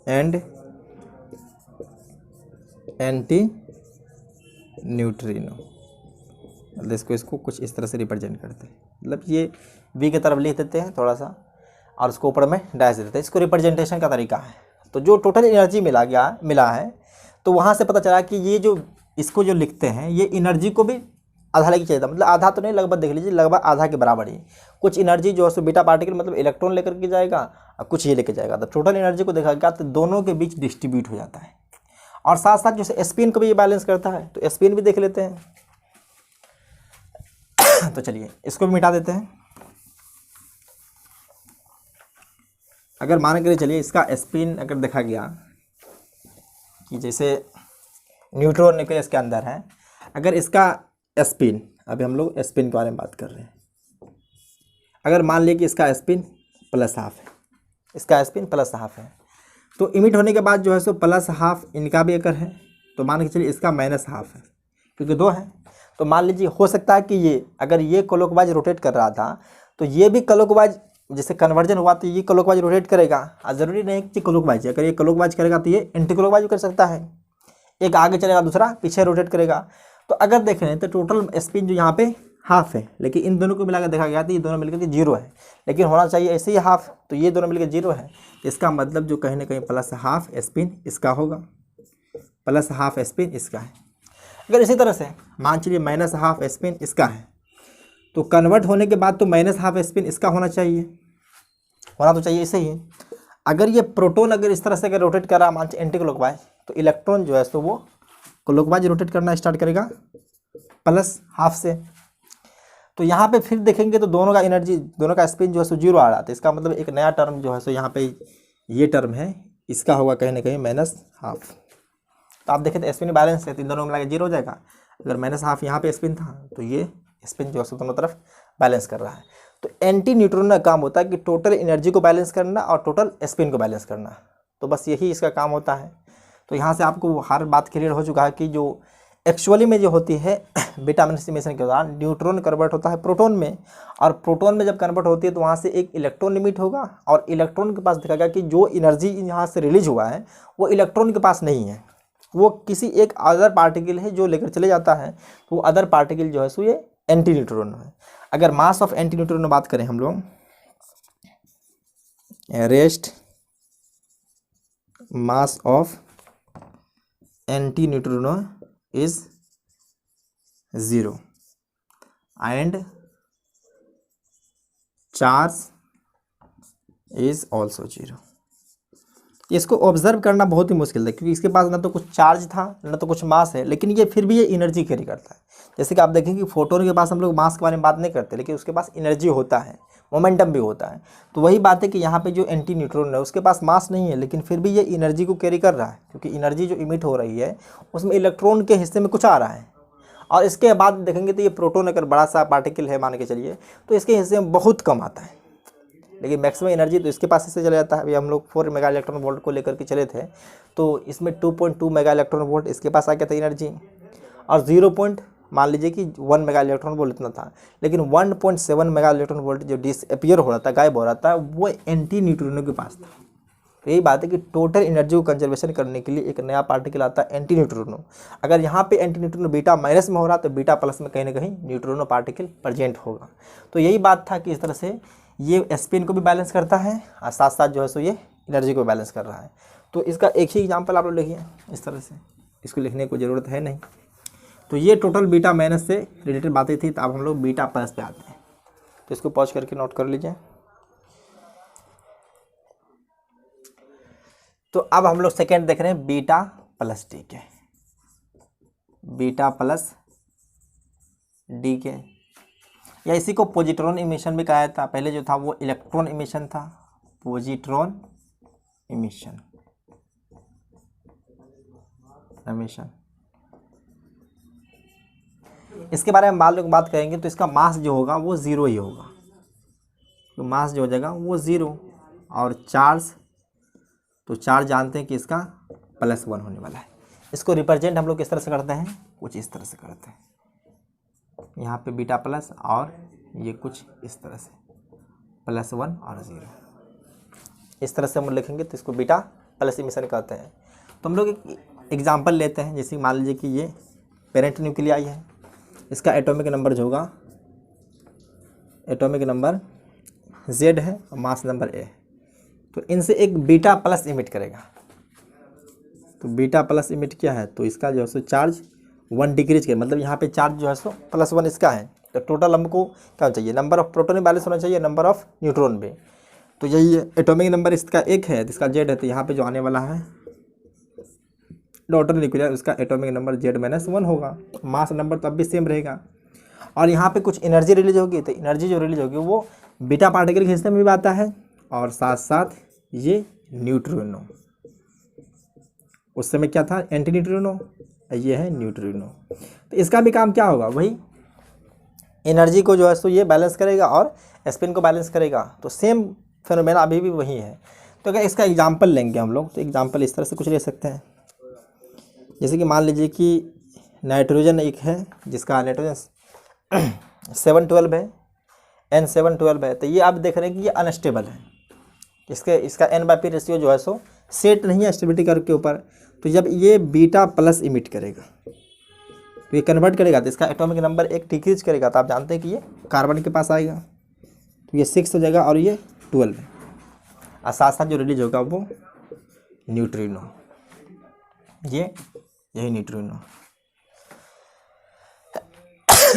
and anti neutrino. मतलब इसको कुछ इस तरह से रिप्रेजेंट करते हैं। मतलब ये वी की तरफ लिख देते हैं थोड़ा सा और उसको ऊपर में डैश देते हैं। इसको रिप्रेजेंटेशन का तरीका है। तो जो टोटल एनर्जी मिला है तो वहाँ से पता चला कि ये जो इसको जो लिखते हैं ये एनर्जी को भी आधा लेके चाहिए था। मतलब आधा तो नहीं, लगभग देख लीजिए लगभग आधा के बराबर ही। कुछ एनर्जी जो है सो बीटा पार्टिकल मतलब इलेक्ट्रॉन लेकर के जाएगा और कुछ ये लेके जाएगा। तो टोटल एनर्जी को देखा गया तो दोनों के बीच डिस्ट्रीब्यूट हो जाता है। और साथ साथ जैसे स्पिन को भी ये बैलेंस करता है। तो स्पिन भी देख लेते हैं। तो चलिए इसको भी मिटा देते हैं। अगर मान के चलिए इसका स्पिन अगर देखा गया कि जैसे न्यूट्रॉन न्यूक्लियस के अंदर है, अगर इसका स्पिन, अभी हम लोग स्पिन के बारे में बात कर रहे हैं, अगर मान लिया कि इसका स्पिन +½ है, इसका स्पिन +½ है, तो इमिट होने के बाद जो है सो +½ इनका भी अगर है तो मान के चलिए इसका -½ है, क्योंकि 2 है। तो मान लीजिए हो सकता है कि ये अगर ये क्लॉकवाइज रोटेट कर रहा था तो ये भी क्लॉकवाइज जैसे कन्वर्जन हुआ तो ये क्लॉकवाइज रोटेट करेगा। ज़रूरी नहीं कि क्लॉकवाइज, अगर ये क्लॉकवाइज करेगा तो ये एंटी क्लॉकवाइज कर सकता है। एक आगे चलेगा दूसरा पीछे रोटेट करेगा। तो अगर देख रहे हैं तो टोटल स्पिन जो यहाँ पे ½ है, लेकिन इन दोनों को मिलाकर देखा गया तो ये दोनों मिलकर के 0 है, लेकिन होना चाहिए ऐसे ही ½ तो ये दोनों मिलकर 0 है। इसका मतलब जो कहीं ना कहीं +½ स्पिन इसका होगा, +½ स्पिन इसका है। अगर इसी तरह से मान चलिए -½ स्पिन इसका है तो कन्वर्ट होने के बाद तो -½ स्पिन इसका होना तो चाहिए ऐसे ही। अगर ये प्रोटॉन अगर इस तरह से अगर रोटेट कर रहा मान एंटी क्लॉकवाइज तो इलेक्ट्रॉन जो है सो वो क्लॉकवाइज रोटेट करना स्टार्ट करेगा +½ से। तो यहाँ पे फिर देखेंगे तो दोनों का एनर्जी, दोनों का स्पिन जो है सो 0 आ रहा था। इसका मतलब एक नया टर्म जो है सो यहाँ पे ये टर्म है, इसका होगा कहीं ना कहीं -½ तो आप देखें तो स्पिन बैलेंस है तो इन दोनों मिला के 0 हो जाएगा। अगर -½ यहाँ पे स्पिन था तो ये स्पिन जो है सो दोनों तरफ बैलेंस कर रहा है। तो एंटी न्यूट्रिनो का काम होता है कि टोटल एनर्जी को बैलेंस करना और टोटल स्पिन को बैलेंस करना। तो बस यही इसका काम होता है। तो यहाँ से आपको हर बात क्लियर हो चुका है कि जो एक्चुअली में जो होती है बीटा माइनस इमिशन के दौरान न्यूट्रॉन कन्वर्ट होता है प्रोटॉन में, और प्रोटॉन में जब कन्वर्ट होती है तो वहाँ से एक इलेक्ट्रॉन इमिट होगा, और इलेक्ट्रॉन के पास दिखाएगा कि जो एनर्जी यहाँ से रिलीज हुआ है वो इलेक्ट्रॉन के पास नहीं है, वो किसी एक अदर पार्टिकल है जो लेकर चले जाता है। तो वो अदर पार्टिकल जो है सो ये एंटी न्यूट्रॉन है। अगर मास ऑफ एंटी न्यूट्रॉन बात करें हम लोग, rest mass of anti neutrino is 0 and charge is also 0। इसको ऑब्जर्व करना बहुत ही मुश्किल था क्योंकि इसके पास ना तो कुछ चार्ज था ना तो कुछ मास है, लेकिन ये फिर भी ये एनर्जी कैरी करता है। जैसे कि आप देखेंगे कि फोटोन के पास हम लोग मास के बारे में बात नहीं करते, लेकिन उसके पास एनर्जी होता है, मोमेंटम भी होता है। तो वही बात है कि यहाँ पे जो एंटी न्यूट्रॉन है उसके पास मास नहीं है, लेकिन फिर भी ये एनर्जी को कैरी कर रहा है, क्योंकि एनर्जी जो इमिट हो रही है उसमें इलेक्ट्रॉन के हिस्से में कुछ आ रहा है। और इसके बाद देखेंगे तो ये प्रोटॉन अगर बड़ा सा पार्टिकल है मान के चलिए तो इसके हिस्से में बहुत कम आता है, लेकिन मैक्सिमम एनर्जी तो इसके पास इससे चला जाता है। अभी हम लोग 4 मेगा इलेक्ट्रॉन वोल्ट को लेकर के चले थे, तो इसमें 2.2 मेगा इलेक्ट्रॉन वोल्ट इसके पास आ गया था एनर्जी, और 0. मान लीजिए कि 1 मेगा इलेक्ट्रॉन वोल्ट इतना था, लेकिन 1.7 मेगा इलेक्ट्रॉन वोल्ट जो डिसअपियर हो रहा था, गायब हो रहा था, वो एंटी न्यूट्रिनो के पास था। तो यही बात है कि टोटल एनर्जी को कंजर्वेशन करने के लिए एक नया पार्टिकल आता है एंटी न्यूट्रिनो। अगर यहाँ पे एंटी न्यूट्रिनो बीटा माइनस में हो रहा है तो बीटा प्लस में कहीं ना कहीं न्यूट्रिनो पार्टिकल प्रेजेंट होगा। तो यही बात था कि इस तरह से ये स्पिन को भी बैलेंस करता है और साथ साथ जो है सो ये एनर्जी को बैलेंस कर रहा है। तो इसका एक ही एग्जाम्पल आप लोग लिखिए इस तरह से, इसको लिखने की ज़रूरत है नहीं। तो ये टोटल बीटा माइनस से रिलेटेड बातें थी। तो अब हम लोग बीटा प्लस पे आते हैं, तो इसको पॉज करके नोट कर लीजिए। तो अब हम लोग सेकेंड देख रहे हैं बीटा प्लस डी के, बीटा प्लस डी के, या इसी को पॉजिट्रॉन इमिशन भी कहा था। पहले जो था वो इलेक्ट्रॉन इमिशन था, पॉजिट्रॉन इमिशन इसके बारे में बात करेंगे। तो इसका मास जो होगा वो 0 ही होगा, तो मास जो हो जाएगा वो 0, और चार्ज, तो चार्ज जानते हैं कि इसका +1 होने वाला है। इसको रिप्रेजेंट हम लोग किस तरह से करते हैं, कुछ इस तरह से करते हैं, यहाँ पे बीटा प्लस और ये कुछ इस तरह से +1 और 0, इस तरह से हम लिखेंगे तो इसको बीटा प्लस इमिशन कहते हैं। तो हम लोग एक एग्जांपल लेते हैं, जैसे मान लीजिए कि ये पेरेंट न्यूक्लियाई है, इसका एटॉमिक नंबर जो होगा, एटॉमिक नंबर Z है और मास नंबर A, तो इनसे एक बीटा प्लस इमिट करेगा। तो बीटा प्लस इमिट क्या है, तो इसका जो है सो चार्ज 1 डिक्रीज के, मतलब यहाँ पे चार्ज जो है सो +1 इसका है। तो टोटल हमको क्या चाहिए, नंबर ऑफ प्रोटॉन बैलेंस होना चाहिए, नंबर ऑफ न्यूट्रॉन भी। तो यही है, एटॉमिक नंबर इसका 1 है, इसका Z है, तो यहाँ पे जो आने वाला है डॉटर न्यूक्लियर, उसका एटॉमिक नंबर Z-1 होगा। मास नंबर तो अब भी सेम रहेगा, और यहाँ पे कुछ एनर्जी रिलीज होगी, तो एनर्जी जो रिलीज होगी वो बीटा पार्टिकल के हिस्से में भी आता है, और साथ साथ ये न्यूट्रिनो, उस समय क्या था एंटी न्यूट्रिनो, ये है न्यूट्रिनो। तो इसका भी काम क्या होगा, वही एनर्जी को जो है सो ये बैलेंस करेगा और स्पिन को बैलेंस करेगा। तो सेम फिनोमेना अभी भी वही है। तो अगर इसका एग्जांपल लेंगे हम लोग, तो एग्जांपल इस तरह से कुछ ले सकते हैं, जैसे कि मान लीजिए कि नाइट्रोजन एक है जिसका नाइट्रोजन 712 है, N712 है। तो ये आप देख रहे हैं कि ये अनस्टेबल है, इसका N/P रेशियो जो है सो सेट नहीं है स्टेबिलिटी कर्व के ऊपर। तो जब ये बीटा प्लस इमिट करेगा तो ये कन्वर्ट करेगा, तो इसका एटॉमिक नंबर 1 डिक्रीज करेगा, तो आप जानते हैं कि ये कार्बन के पास आएगा, तो ये 6 हो जाएगा और ये 12 है, और साथ साथ जो रिलीज होगा वो न्यूट्रिनो, यही न्यूट्रिनो।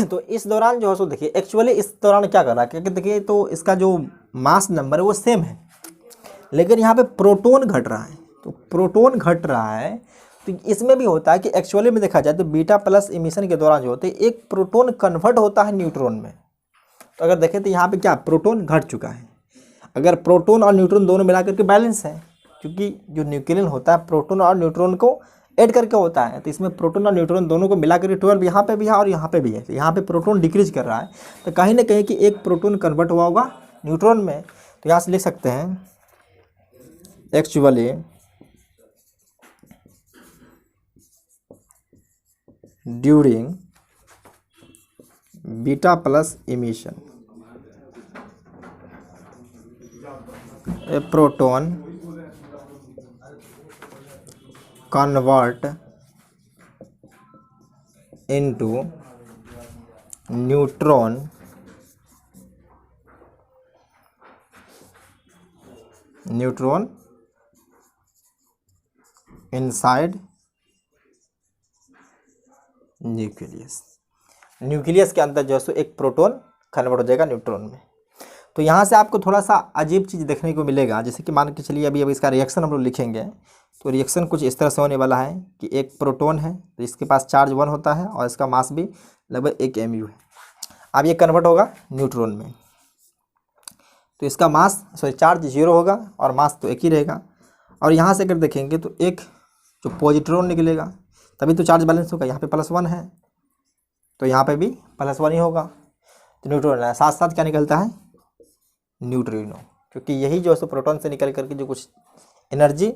तो इस दौरान जो है सो देखिए, एक्चुअली इस दौरान क्या कर रहा है, क्योंकि देखिए तो इसका जो मास नंबर है वो सेम है, लेकिन यहाँ पे प्रोटॉन घट रहा है। तो प्रोटॉन घट रहा है, तो इसमें भी होता है कि एक्चुअली में देखा जाए तो बीटा प्लस इमिशन के दौरान जो होते हैं एक प्रोटॉन कन्वर्ट होता है न्यूट्रॉन में। तो अगर देखें तो यहाँ पे क्या प्रोटॉन घट चुका है। अगर प्रोटॉन और न्यूट्रॉन दोनों मिला करके बैलेंस है, क्योंकि जो न्यूक्लियन होता है प्रोटॉन और न्यूट्रॉन को ऐड करके होता है, तो इसमें प्रोटॉन और न्यूट्रॉन दोनों को मिला करके 12 यहाँ पे भी है और यहाँ पे भी है। तो यहाँ पे प्रोटॉन डिक्रीज कर रहा है, तो कहीं ना कहीं कि एक प्रोटॉन कन्वर्ट हुआ होगा न्यूट्रॉन में। तो यहाँ से लिख सकते हैं actually during beta plus emission a proton convert into neutron inside nucleus. Nucleus के अंदर जो है सो एक प्रोटॉन कन्वर्ट हो जाएगा न्यूट्रॉन में। तो यहाँ से आपको थोड़ा सा अजीब चीज़ देखने को मिलेगा, जैसे कि मान के चलिए अभी इसका रिएक्शन हम लोग लिखेंगे तो रिएक्शन कुछ इस तरह से होने वाला है कि एक प्रोटॉन है तो इसके पास चार्ज 1 होता है और इसका मास भी लगभग 1 mu है। अब ये कन्वर्ट होगा न्यूट्रॉन में तो इसका मास चार्ज 0 होगा और मास तो एक ही रहेगा। और यहाँ से अगर देखेंगे तो एक जो पॉजिट्रॉन निकलेगा तभी तो चार्ज बैलेंस होगा। यहाँ पे +1 है तो यहाँ पे भी +1 ही होगा। तो न्यूट्रॉन साथ साथ क्या निकलता है, न्यूट्रिनो, क्योंकि यही जो है प्रोटॉन से निकल करके जो कुछ एनर्जी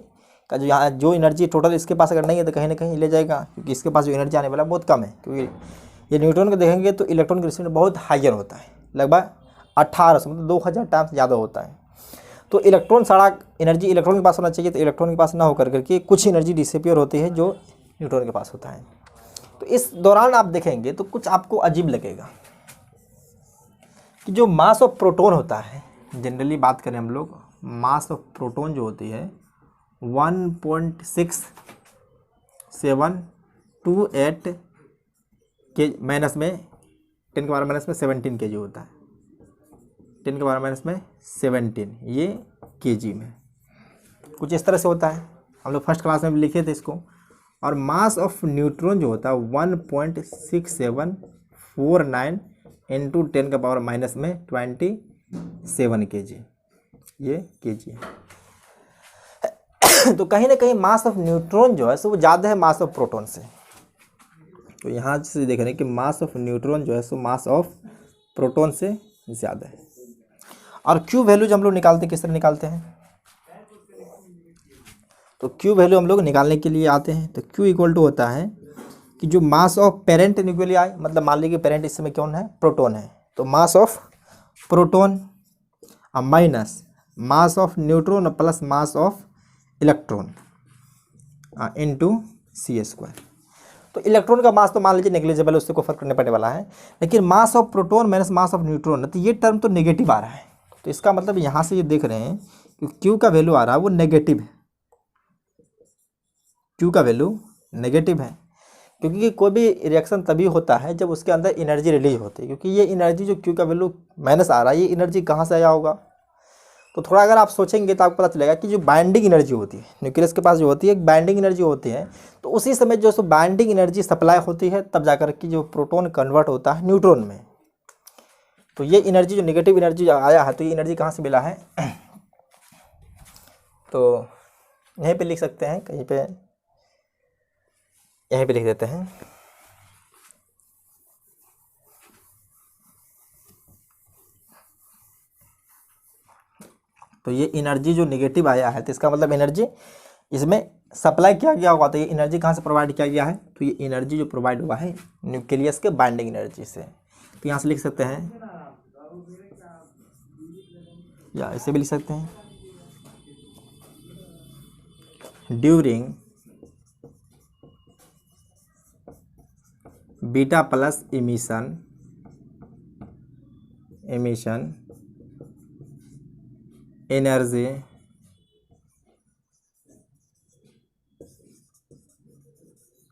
का जो यहाँ जो एनर्जी टोटल इसके पास अगर नहीं है तो कहीं ना कहीं ले जाएगा, क्योंकि इसके पास जो एनर्जी आने वाला बहुत कम है। क्योंकि ये न्यूट्रॉन को देखेंगे तो इलेक्ट्रॉन का रिस्पेक्ट बहुत हाइयर होता है, लगभग 1800 मतलब 2000 टाइम्स ज़्यादा होता है। तो इलेक्ट्रॉन सारा एनर्जी इलेक्ट्रॉन के पास होना चाहिए, तो इलेक्ट्रॉन के पास ना होकर करके कुछ एनर्जी डिसअपियर होती है जो न्यूट्रॉन के पास होता है। तो इस दौरान आप देखेंगे तो कुछ आपको अजीब लगेगा कि जो मास ऑफ प्रोटॉन होता है, जनरली बात करें हम लोग, मास ऑफ प्रोटॉन जो होती है 1.6728 के माइनस में 10 के पावर माइनस में 17 kg होता है। 10 के पावर माइनस में 17 ये kg में कुछ इस तरह से होता है। हम लोग फर्स्ट क्लास में भी लिखे थे इसको। और मास ऑफ न्यूट्रॉन जो होता है 1.6749 इंटू 10 का पावर माइनस में 27 kg, ये kg है। तो कहीं ना कहीं मास ऑफ न्यूट्रॉन जो है सो वो ज़्यादा है मास ऑफ प्रोटॉन से। तो यहाँ से देख रहे हैं कि मास ऑफ न्यूट्रॉन जो है सो मास ऑफ प्रोटॉन से ज़्यादा है। और क्यू वैल्यू जो हम लोग निकालते हैं किस तरह निकालते हैं, तो क्यू वैल्यू हम लोग निकालने के लिए आते हैं तो क्यू इक्वल टू होता है कि जो मास ऑफ पेरेंट न्यूक्लियाई, मतलब मान लीजिए पेरेंट इस समय कौन है, प्रोटॉन है, तो mass of proton minus mass of neutron plus mass of electron into c²। तो इलेक्ट्रॉन का मास तो मान लीजिए नेग्लिजिबल है, उससे कोई फर्क करने पड़ने वाला है, लेकिन mass of proton minus mass of neutron, तो ये टर्म तो नेगेटिव आ रहा है। तो इसका मतलब यहाँ से ये देख रहे हैं कि क्यू का वैल्यू आ रहा है वो नेगेटिव है, क्यू का वैल्यू नेगेटिव है, क्योंकि कोई भी रिएक्शन तभी होता है जब उसके अंदर एनर्जी रिलीज होती है। क्योंकि ये एनर्जी जो क्यू का वैल्यू माइनस आ रहा है, ये एनर्जी कहाँ से आया होगा, तो थोड़ा अगर आप सोचेंगे तो आपको पता चलेगा कि जो बाइंडिंग एनर्जी होती है न्यूक्लियस के पास जो होती है, एक बाइंडिंग एनर्जी होती है, तो उसी समय जो सो बाइंडिंग एनर्जी सप्लाई होती है तब जाकर के जो प्रोटॉन कन्वर्ट होता है न्यूट्रॉन में। तो ये एनर्जी जो नेगेटिव एनर्जी आया है, तो ये एनर्जी कहाँ से मिला है, तो यहीं पे लिख सकते हैं, कहीं पे यहीं पे लिख देते हैं। तो ये एनर्जी जो नेगेटिव आया है, तो इसका मतलब एनर्जी इसमें सप्लाई किया गया होगा। तो ये एनर्जी कहाँ से प्रोवाइड किया गया है, तो ये एनर्जी जो प्रोवाइड हुआ है न्यूक्लियस के बाइंडिंग एनर्जी से। तो यहाँ से लिख सकते हैं, या ऐसे भी लिख सकते हैं, during beta plus emission energy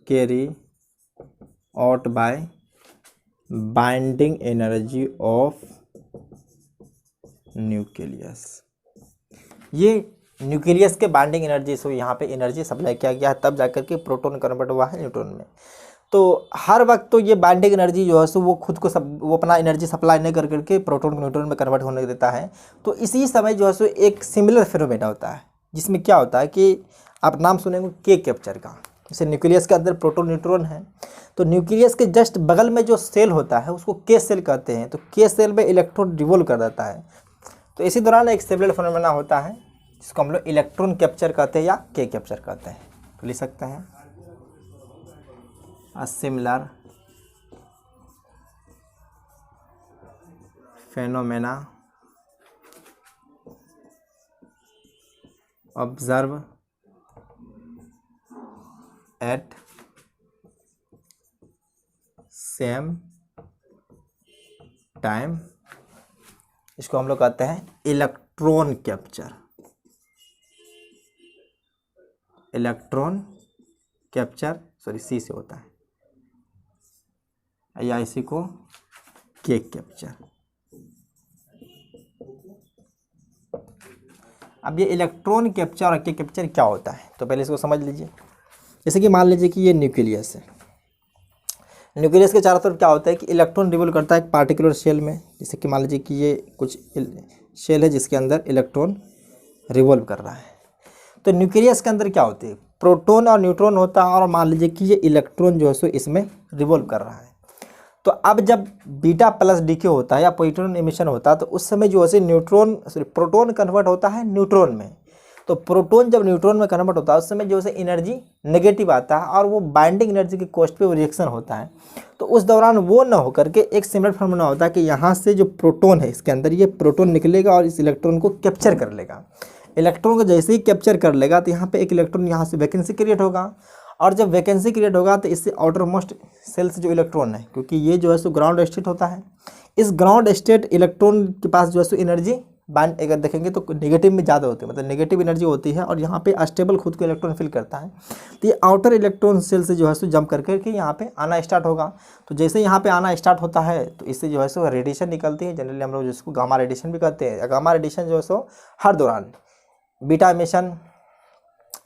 carry out by binding energy of nucleus. ये न्यूक्लियस के बाइंडिंग एनर्जी से यहाँ पे एनर्जी सप्लाई किया गया है, तब जाकर के प्रोटॉन कन्वर्ट हुआ है न्यूट्रॉन में। तो हर वक्त तो ये बाइंडिंग एनर्जी जो है सो वो खुद को वो अपना एनर्जी सप्लाई नहीं कर करके प्रोटॉन को न्यूट्रॉन में कन्वर्ट होने देता है। तो इसी समय जो है सो एक सिमिलर फिनोमेना होता है, जिसमें क्या होता है कि आप नाम सुनेंगे के कैप्चर का। जैसे न्यूक्लियस के अंदर प्रोटॉन न्यूट्रॉन है, तो न्यूक्लियस के जस्ट बगल में जो सेल होता है उसको के सेल कहते हैं। तो के सेल में इलेक्ट्रॉन रिवॉल्व कर देता है। तो इसी दौरान एक सिमिलर फिनोमेना होता है जिसको हम लोग इलेक्ट्रॉन कैप्चर कहते हैं या के कैप्चर कहते हैं। तो लिख सकते हैं a similar phenomena observe at same time, इसको हम लोग कहते हैं electron capture. Electron capture sorry C से होता है, या इसी को केक कैप्चर। अब ये इलेक्ट्रॉन कैप्चर और केक कैप्चर क्या होता है, तो पहले इसको समझ लीजिए। जैसे कि मान लीजिए कि ये न्यूक्लियस है। न्यूक्लियस के चारों तरफ क्या होता है कि इलेक्ट्रॉन रिवॉल्व करता है एक पार्टिकुलर शेल में। जैसे कि मान लीजिए कि ये कुछ शेल है जिसके अंदर इलेक्ट्रॉन रिवॉल्व कर रहा है। तो न्यूक्लियस के अंदर क्या होते हैं, प्रोटॉन और न्यूट्रॉन होता है, और मान लीजिए कि ये इलेक्ट्रॉन जो है सो इसमें रिवॉल्व कर रहा है। तो अब जब बीटा प्लस डीके होता है या प्रोटॉन एमिशन होता है, तो उस समय जो है न्यूट्रॉन प्रोटॉन कन्वर्ट होता है न्यूट्रॉन में। तो प्रोटॉन जब न्यूट्रॉन में कन्वर्ट होता है उस समय जो है एनर्जी नेगेटिव आता है, और वो बाइंडिंग एनर्जी के कॉस्ट पे वो रिएक्शन होता है। तो उस दौरान वो ना होकर के एक सिमिलर फॉर्मूला होता है कि यहाँ से जो प्रोटॉन है इसके अंदर, ये प्रोटॉन निकलेगा और इस इलेक्ट्रॉन को कैप्चर कर लेगा। इलेक्ट्रॉन को जैसे ही कैप्चर कर लेगा तो यहाँ पे एक इलेक्ट्रॉन यहाँ से वैकेंसी क्रिएट होगा, और जब वैकेंसी क्रिएट होगा तो इससे आउटर मोस्ट सेल से जो इलेक्ट्रॉन है, क्योंकि ये जो है सो ग्राउंड स्टेट होता है, इस ग्राउंड स्टेट इलेक्ट्रॉन के पास जो है सो एनर्जी बाइंड अगर देखेंगे तो नेगेटिव में ज़्यादा होती है, मतलब नेगेटिव एनर्जी होती है, और यहाँ पे अस्टेबल खुद को इलेक्ट्रॉन फिल करता है। तो ये आउटर इलेक्ट्रॉन सेल से जो है सो जंप करके यहाँ पे आना स्टार्ट होगा। तो जैसे यहाँ पे आना स्टार्ट होता है तो इससे जो है सो रेडिएशन निकलती है, जनरली हम लोग जिसको गामा रेडिएशन भी कहते हैं। गामा रेडिएशन जो है सो हर दौरान बीटा एमिशन,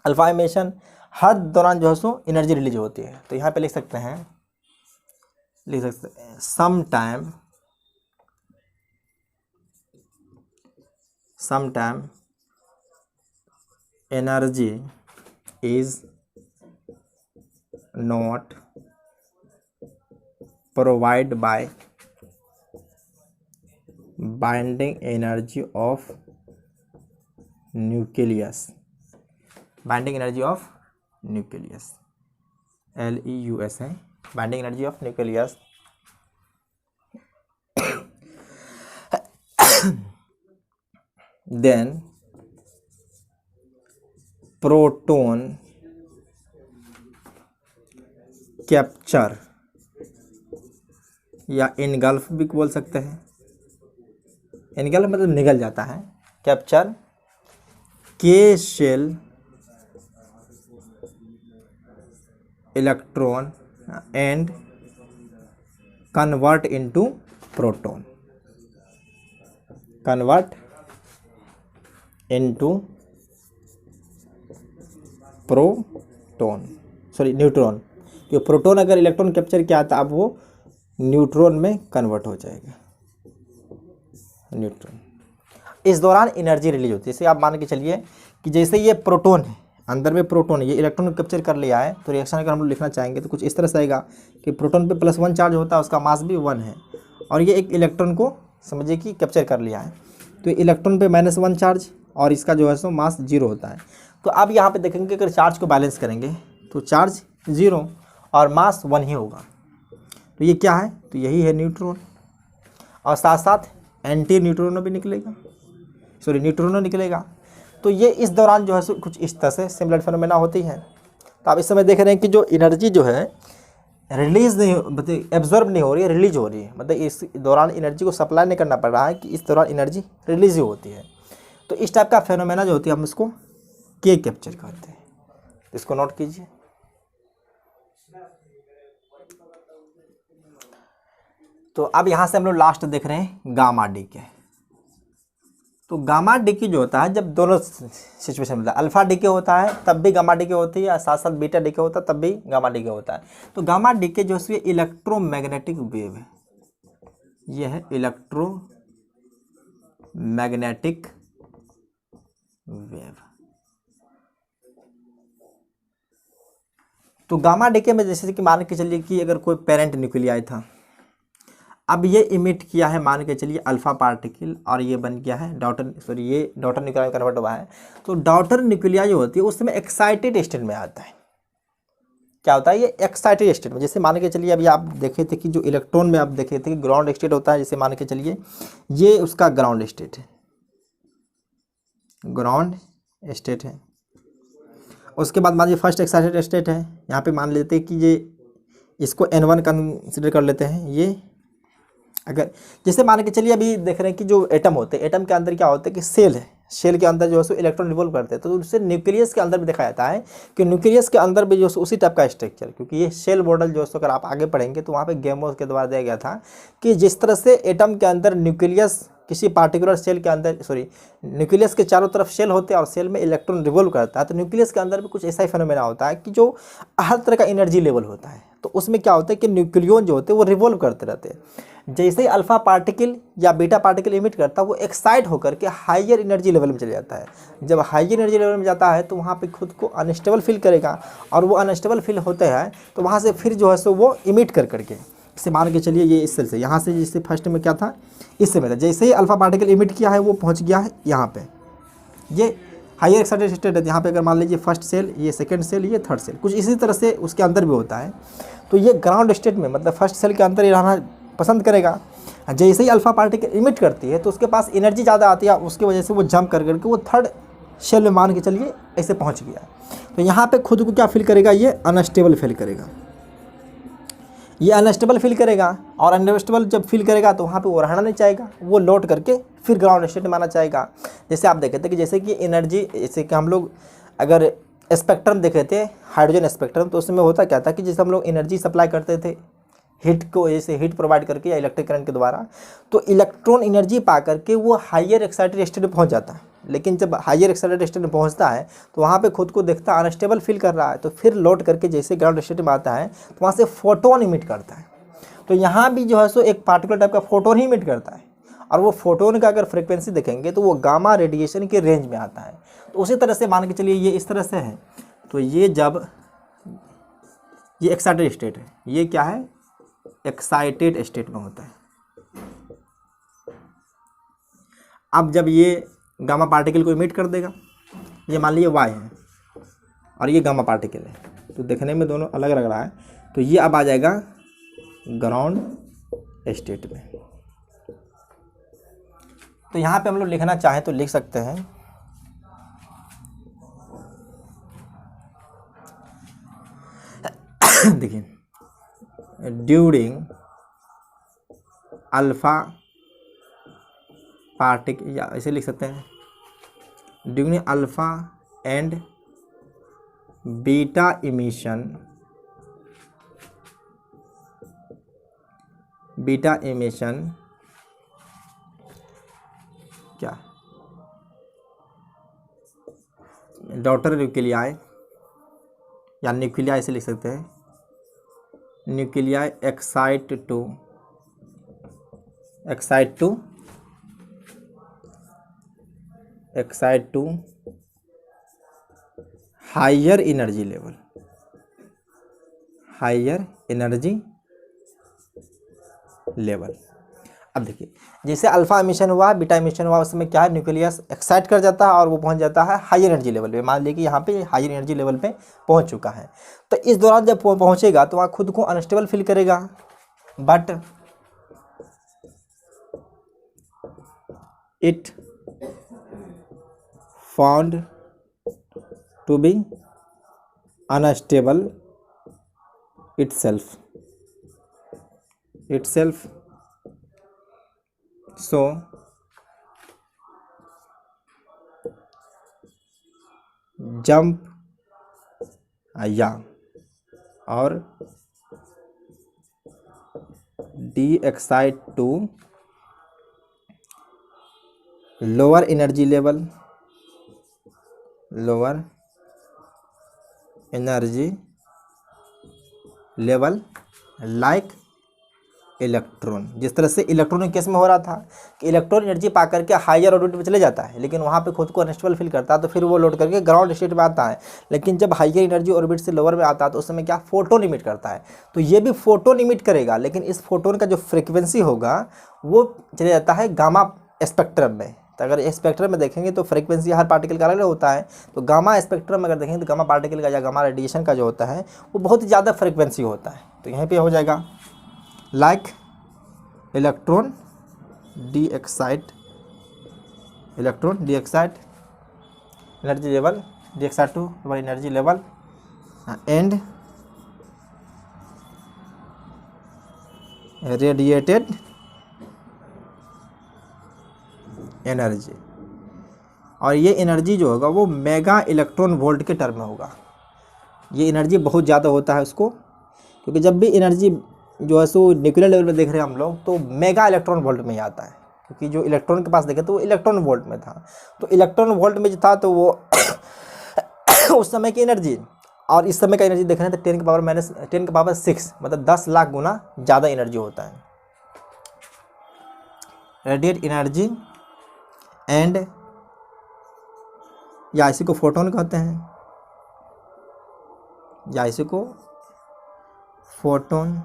अल्फा एमिशन, हर दौरान जो है सो एनर्जी रिलीज होती है। तो यहाँ पे लिख सकते हैं some time energy is not provide by binding energy of nucleus. Binding energy of nucleus LEUS है, binding energy of nucleus then proton capture या इनगल्फ भी बोल सकते हैं। इनगल्फ मतलब निगल जाता है, capture K shell electron and convert into proton, convert into proton sorry neutron, क्योंकि प्रोटॉन अगर इलेक्ट्रॉन कैप्चर किया था अब वो न्यूट्रॉन में कन्वर्ट हो जाएगा, न्यूट्रॉन। इस दौरान एनर्जी रिलीज होती है। जैसे आप मान के चलिए कि जैसे ये प्रोटॉन है, अंदर में प्रोटॉन है, ये इलेक्ट्रॉन को कैप्चर कर लिया है, तो रिएक्शन अगर हम लोग लिखना चाहेंगे तो कुछ इस तरह से आएगा कि प्रोटॉन पे +1 चार्ज होता है, उसका मास भी 1 है, और ये एक इलेक्ट्रॉन को समझिए कि कैप्चर कर लिया है, तो इलेक्ट्रॉन पे -1 चार्ज और इसका जो है सो मास 0 होता है। तो अब यहाँ पे देखेंगे अगर चार्ज को बैलेंस करेंगे तो चार्ज 0 और मास 1 ही होगा। तो ये क्या है, तो यही है न्यूट्रॉन, और साथ साथ एंटी न्यूट्रॉनो भी निकलेगा, सॉरी न्यूट्रॉनो निकलेगा। तो ये इस दौरान जो है सो कुछ इस तरह से सिमिलर फिनोमेना होती है। तो आप इस समय देख रहे हैं कि जो एनर्जी जो है रिलीज नहीं मतलब एब्जॉर्ब नहीं हो रही है, रिलीज हो रही है, मतलब इस दौरान एनर्जी को सप्लाई नहीं करना पड़ रहा है, कि इस दौरान एनर्जी रिलीज ही होती है। तो इस टाइप का फिनोमेना जो होती है हम इसको के कैप्चर कहते हैं। इसको नोट कीजिए। तो अब यहाँ से हम लोग लास्ट देख रहे हैं गामा डीके। तो गामा डीके जो होता है जब दोनों सिचुएशन में अल्फा डीके होता है तब भी गामा डीके होती है, साथ साथ बीटा डीके होता है तब भी गामा डीके होता है। तो गामा डीके जो है इलेक्ट्रोमैग्नेटिक वेव है, यह है इलेक्ट्रोमैग्नेटिक वेव। तो गामा डीके में जैसे कि मान के चलिए कि अगर कोई पेरेंट न्यूक्लियाई था, अब ये इमिट किया है मान के चलिए अल्फा पार्टिकल, और ये बन गया है डॉटर ये डॉटर न्यूक्लियाई कन्वर्ट हुआ है। तो डॉटर न्यूक्लियाई जो होती है उस समय एक्साइटेड स्टेट में आता है, क्या होता है ये एक्साइटेड स्टेट में। जैसे मान के चलिए अभी आप देखे थे कि जो इलेक्ट्रॉन में आप देखे थे कि ग्राउंड स्टेट होता है, जैसे मान के चलिए ये उसका ग्राउंड स्टेट है, ग्राउंड स्टेट है। उसके बाद मान लीजिए फर्स्ट एक्साइटेड स्टेट है, यहाँ पे मान लेते हैं कि ये इसको N1 कंसिडर कर लेते हैं। ये अगर जैसे मान के चलिए अभी देख रहे हैं कि जो एटम होते हैं, एटम के अंदर क्या होता है कि सेल है, सेल के अंदर जो है सो इलेक्ट्रॉन रिवॉल्व करते हैं, तो उससे न्यूक्लियस के अंदर भी देखा जाता है कि न्यूक्लियस के अंदर भी जो है उसी टाइप का स्ट्रक्चर, क्योंकि ये सेल मॉडल जो है अगर आप आगे पढ़ेंगे तो वहाँ पे गेमोस के द्वारा दिया गया था कि जिस तरह से एटम के अंदर न्यूक्लियस किसी पार्टिकुलर सेल के अंदर न्यूक्लियस के चारों तरफ सेल होते हैं और सेल में इलेक्ट्रॉन रिवॉल्व करता है, तो न्यूक्लियस के अंदर भी कुछ ऐसा ही फिनोमेना होता है कि जो हर तरह का एनर्जी लेवल होता है। तो उसमें क्या होता है कि न्यूक्लियन जो होते हैं वो रिवॉल्व करते रहते हैं। जैसे ही अल्फा पार्टिकल या बीटा पार्टिकल इमिट करता है वो एक्साइट होकर के हायर एनर्जी लेवल में चले जाता है। जब हायर एनर्जी लेवल में जाता है तो वहाँ पे खुद को अनस्टेबल फील करेगा, और वो अनस्टेबल फील होते हैं तो वहाँ से फिर जो है सो वो इमिट कर करके, जैसे मान के चलिए ये इस सेल से, यहाँ से जैसे फर्स्ट में क्या था इससे में था, जैसे ही अल्फा पार्टिकल इमिट किया है वो पहुँच गया है यहाँ पे, ये हायर एक्साइटेड स्टेट है। यहाँ पे अगर मान लीजिए फर्स्ट सेल, ये सेकंड सेल, ये थर्ड सेल, कुछ इसी तरह से उसके अंदर भी होता है। तो ये ग्राउंड स्टेट में मतलब फर्स्ट सेल के अंदर ही रहना पसंद करेगा। जैसे ही अल्फा पार्टिकल इमिट करती है तो उसके पास एनर्जी ज़्यादा आती है, उसकी वजह से वो जंप कर करके वो थर्ड सेल में मान के चलिए ऐसे पहुँच गया। तो यहाँ पर खुद को क्या फील करेगा, ये अनस्टेबल फील करेगा, ये अनस्टेबल फील करेगा, और अनस्टेबल जब फील करेगा तो वहाँ पे वो रहना नहीं चाहेगा, वो लौट करके फिर ग्राउंड स्टेट में आना चाहेगा। जैसे आप देखे थे कि जैसे कि एनर्जी, जैसे कि हम लोग अगर स्पेक्ट्रम देखे थे हाइड्रोजन स्पेक्ट्रम, तो उसमें होता क्या था कि जैसे हम लोग एनर्जी सप्लाई करते थे हीट को, जैसे हीट प्रोवाइड करके या इलेक्ट्रिक करंट के द्वारा, तो इलेक्ट्रॉन एनर्जी पा करके वो हायर एक्साइटेड स्टेट में पहुँच जाता है। लेकिन जब हायर एक्साइटेड स्टेट में पहुंचता है तो वहाँ पे खुद को देखता है अनस्टेबल फील कर रहा है, तो फिर लौट करके जैसे ग्राउंड स्टेट में आता है तो वहाँ से फोटोन इमिट करता है। तो यहाँ भी जो है सो एक पार्टिकुलर टाइप का फोटोन ही इमिट करता है, और वो फोटोन का अगर फ्रिक्वेंसी देखेंगे तो वो गामा रेडिएशन के रेंज में आता है। तो उसी तरह से मान के चलिए ये इस तरह से है, तो ये जब ये एक्साइटेड स्टेट है, ये क्या है एक्साइटेड स्टेट में होता है। अब जब ये गामा पार्टिकल को इमिट कर देगा, ये मान लीजिए वाई है और ये गामा पार्टिकल है, तो देखने में दोनों अलग लग रहा है, तो ये अब आ जाएगा ग्राउंड स्टेट में। तो यहाँ पे हम लोग लिखना चाहें तो लिख सकते हैं देखिए ड्यूरिंग अल्फा पार्टिकल, या ऐसे लिख सकते हैं during alpha and beta emission, beta emission क्या डॉटर न्यूक्लियाई या न्यूक्लियाई ऐसे लिख सकते हैं, nuclei excite to higher energy level, higher energy level. अब देखिए जैसे अल्फा एमिशन हुआ, बीटा एमिशन हुआ, उसमें क्या है न्यूक्लियस एक्साइट कर जाता है और वो पहुंच जाता है हायर एनर्जी लेवल पे। मान लीजिए कि यहाँ पे हायर एनर्जी लेवल पे पहुंच चुका है, तो इस दौरान जब पहुंचेगा तो वहाँ खुद को अनस्टेबल फील करेगा, but it found to be unstable itself, so jump और de-excite to lower energy level, like electron. जिस तरह से इलेक्ट्रॉन के केस में हो रहा था कि इलेक्ट्रॉन एनर्जी पा करके हायर ऑर्बिट में चले जाता है, लेकिन वहाँ पे खुद को अनस्टेबल फील करता है, तो फिर वो लौट करके ग्राउंड स्टेट में आता है। लेकिन जब हायर एनर्जी ऑर्बिट से लोअर में आता है तो उस समय क्या फोटोन इमिट करता है, तो ये भी फोटोन इमिट करेगा, लेकिन इस फोटोन का जो फ्रिक्वेंसी होगा वो चले जाता है गामा स्पेक्ट्रम में, तो अगर स्पेक्ट्रम में देखेंगे तो फ्रीक्वेंसी हर पार्टिकल का अलग होता है। तो गामा स्पेक्ट्रम में अगर देखेंगे तो गामा पार्टिकल का या गामा रेडिएशन का जो होता है वो बहुत ही ज़्यादा फ्रीक्वेंसी होता है। तो यहीं पे हो जाएगा like electron de excite energy level de excite to energy level and radiated energy. और ये एनर्जी जो होगा वो मेगा इलेक्ट्रॉन वोल्ट के टर्म में होगा। ये एनर्जी बहुत ज़्यादा होता है उसको, क्योंकि जब भी एनर्जी जो है सो न्यूक्लियर लेवल पे देख रहे हैं हम लोग तो मेगा इलेक्ट्रॉन वोल्ट में ही आता है, क्योंकि जो इलेक्ट्रॉन के पास देखे तो वो इलेक्ट्रॉन वोल्ट में था। तो इलेक्ट्रॉन वोल्ट में जो था तो वो उस समय की एनर्जी और इस समय का एनर्जी देख रहे हैं तो 10⁻⁶ मतलब 10 लाख गुना ज़्यादा एनर्जी होता है। रेडिएट एनर्जी एंड या इसी को फोटोन कहते हैं, या इसी को फोटोन।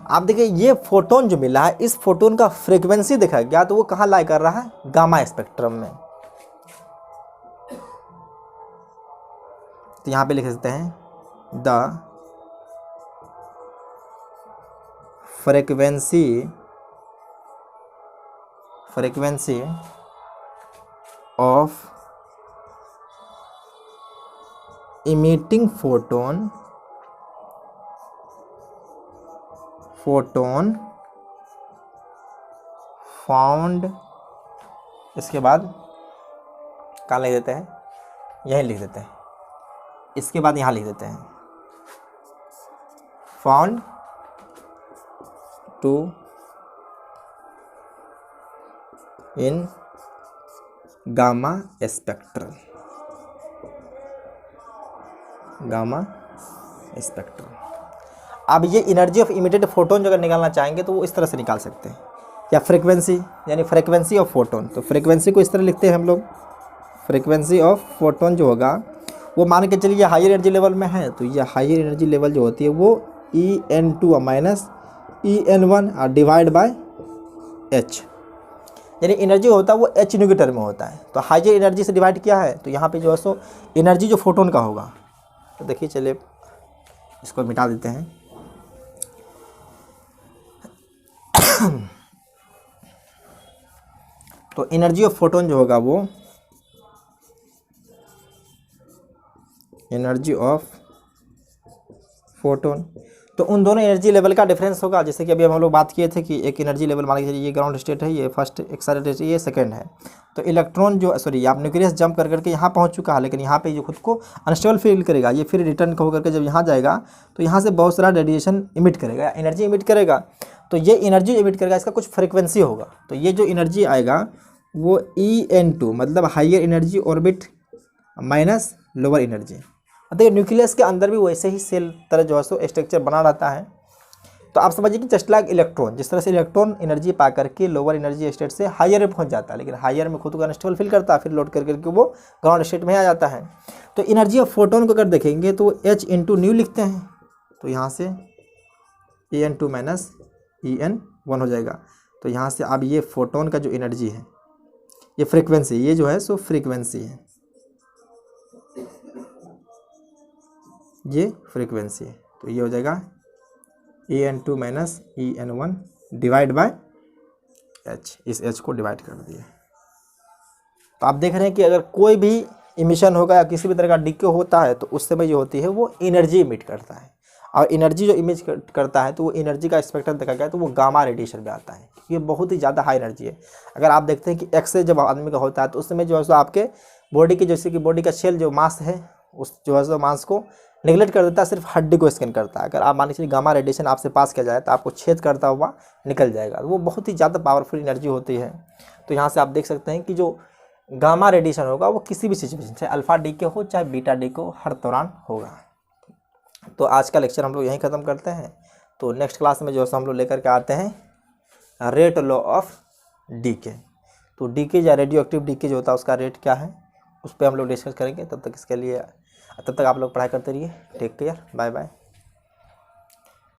आप देखिए ये फोटोन जो मिला है, इस फोटोन का फ्रीक्वेंसी देखा गया तो वो कहाँ लाई कर रहा है, गामा स्पेक्ट्रम में। तो यहाँ पे लिख सकते हैं the frequency of emitting photon found, इसके बाद कहाँ लिख देते हैं, यहीं लिख देते हैं, इसके बाद यहाँ लिख देते हैं found to in gamma spectrum. अब ये एनर्जी ऑफ इमिटेड फोटोन जो अगर निकालना चाहेंगे तो वो इस तरह से निकाल सकते हैं, या फ्रीक्वेंसी यानी फ्रीक्वेंसी ऑफ फोटोन। तो फ्रीक्वेंसी को इस तरह लिखते हैं हम लोग, फ्रीक्वेंसी ऑफ फोटोन जो होगा वो मान के चलिए हायर एनर्जी लेवल में है, तो ये हायर एनर्जी लेवल जो होती है वो En2 माइनस En1 और डिवाइड बाय h, यानी एनर्जी होता है वो h न्यू के टर्म में होता है। तो हायर एनर्जी से डिवाइड किया है तो यहाँ पे जो है सो एनर्जी जो फोटोन का होगा, तो देखिए चलिए इसको मिटा देते हैं। तो एनर्जी ऑफ फोटोन जो होगा वो एनर्जी ऑफ फोटोन, तो उन दोनों एनर्जी लेवल का डिफरेंस होगा। जैसे कि अभी हम लोग बात किए थे कि एक एनर्जी लेवल मान के चलिए ये ग्राउंड स्टेट है, ये फर्स्ट एक्साइटेड है, ये सेकंड है। तो इलेक्ट्रॉन जो आप न्यूक्लियस जंप कर करके यहाँ पहुँच चुका है, लेकिन यहाँ पे जो खुद को अनस्टेबल फील करेगा, ये फिर रिटर्न हो करके जब यहाँ जाएगा तो यहाँ से बहुत सारा रेडिएशन इमिट करेगा, एनर्जी इमिट करेगा। तो ये एनर्जी इमिट करेगा, इसका कुछ फ्रिक्वेंसी होगा। तो ये जो एनर्जी आएगा वो En2 मतलब higher energy orbit minus lower energy. देखिए न्यूक्लियस के अंदर भी वैसे ही सेल तरह जो है सो स्ट्रक्चर बना रहता है। तो आप समझिए कि जस्ट लाइक इलेक्ट्रॉन, जिस तरह से इलेक्ट्रॉन एनर्जी पा करके लोअर एनर्जी स्टेट से हायर में पहुंच जाता है, लेकिन हायर में खुद को अनस्टेबल फील करता है, फिर लोड कर करके वो ग्राउंड स्टेट में आ जाता है। तो एनर्जी ऑफ फोटोन को अगर देखेंगे तो H इंटू न्यू लिखते हैं, तो यहाँ से En2 माइनस En1 हो जाएगा। तो यहाँ से अब ये फोटोन का जो एनर्जी है, ये फ्रीक्वेंसी, ये जो है सो फ्रीक्वेंसी है, ये फ्रीक्वेंसी है। तो ये हो जाएगा En2 minus En1 divide by h, इस h को डिवाइड कर दिए। तो आप देख रहे हैं कि अगर कोई भी इमिशन होगा या किसी भी तरह का डीके होता है तो उस समय जो होती है वो एनर्जी इमिट करता है, और एनर्जी जो इमिट करता है तो वो एनर्जी का स्पेक्ट्रम देखा गया तो वो गामा रेडिएशन में आता है। ये बहुत ही ज़्यादा हाई एनर्जी है। अगर आप देखते हैं कि एक्स जब आदमी का होता है तो उस समय जो है सो आपके बॉडी की, जैसे कि बॉडी का सेल जो मांस है उस जो है सो मांस को नेगलेक्ट कर देता है, सिर्फ हड्डी को स्कैन करता है। अगर आप मान लीजिए गामा रेडिएशन आपसे पास किया जाए तो आपको छेद करता हुआ निकल जाएगा। वो बहुत ही ज़्यादा पावरफुल एनर्जी होती है। तो यहाँ से आप देख सकते हैं कि जो गामा रेडिएशन होगा वो किसी भी सिचुएशन, चाहे अल्फा डीके हो चाहे बीटा डीके हो, हर दौरान होगा। तो आज का लेक्चर हम लोग यहीं ख़त्म करते हैं। तो नेक्स्ट क्लास में जो है हम लोग लेकर के आते हैं रेट लॉ ऑफ डीके। तो डीके या रेडियो एक्टिव डीके जो होता है उसका रेट क्या है उस पर हम लोग डिस्कस करेंगे। तब तक आप लोग पढ़ाई करते रहिए। Take care, bye bye.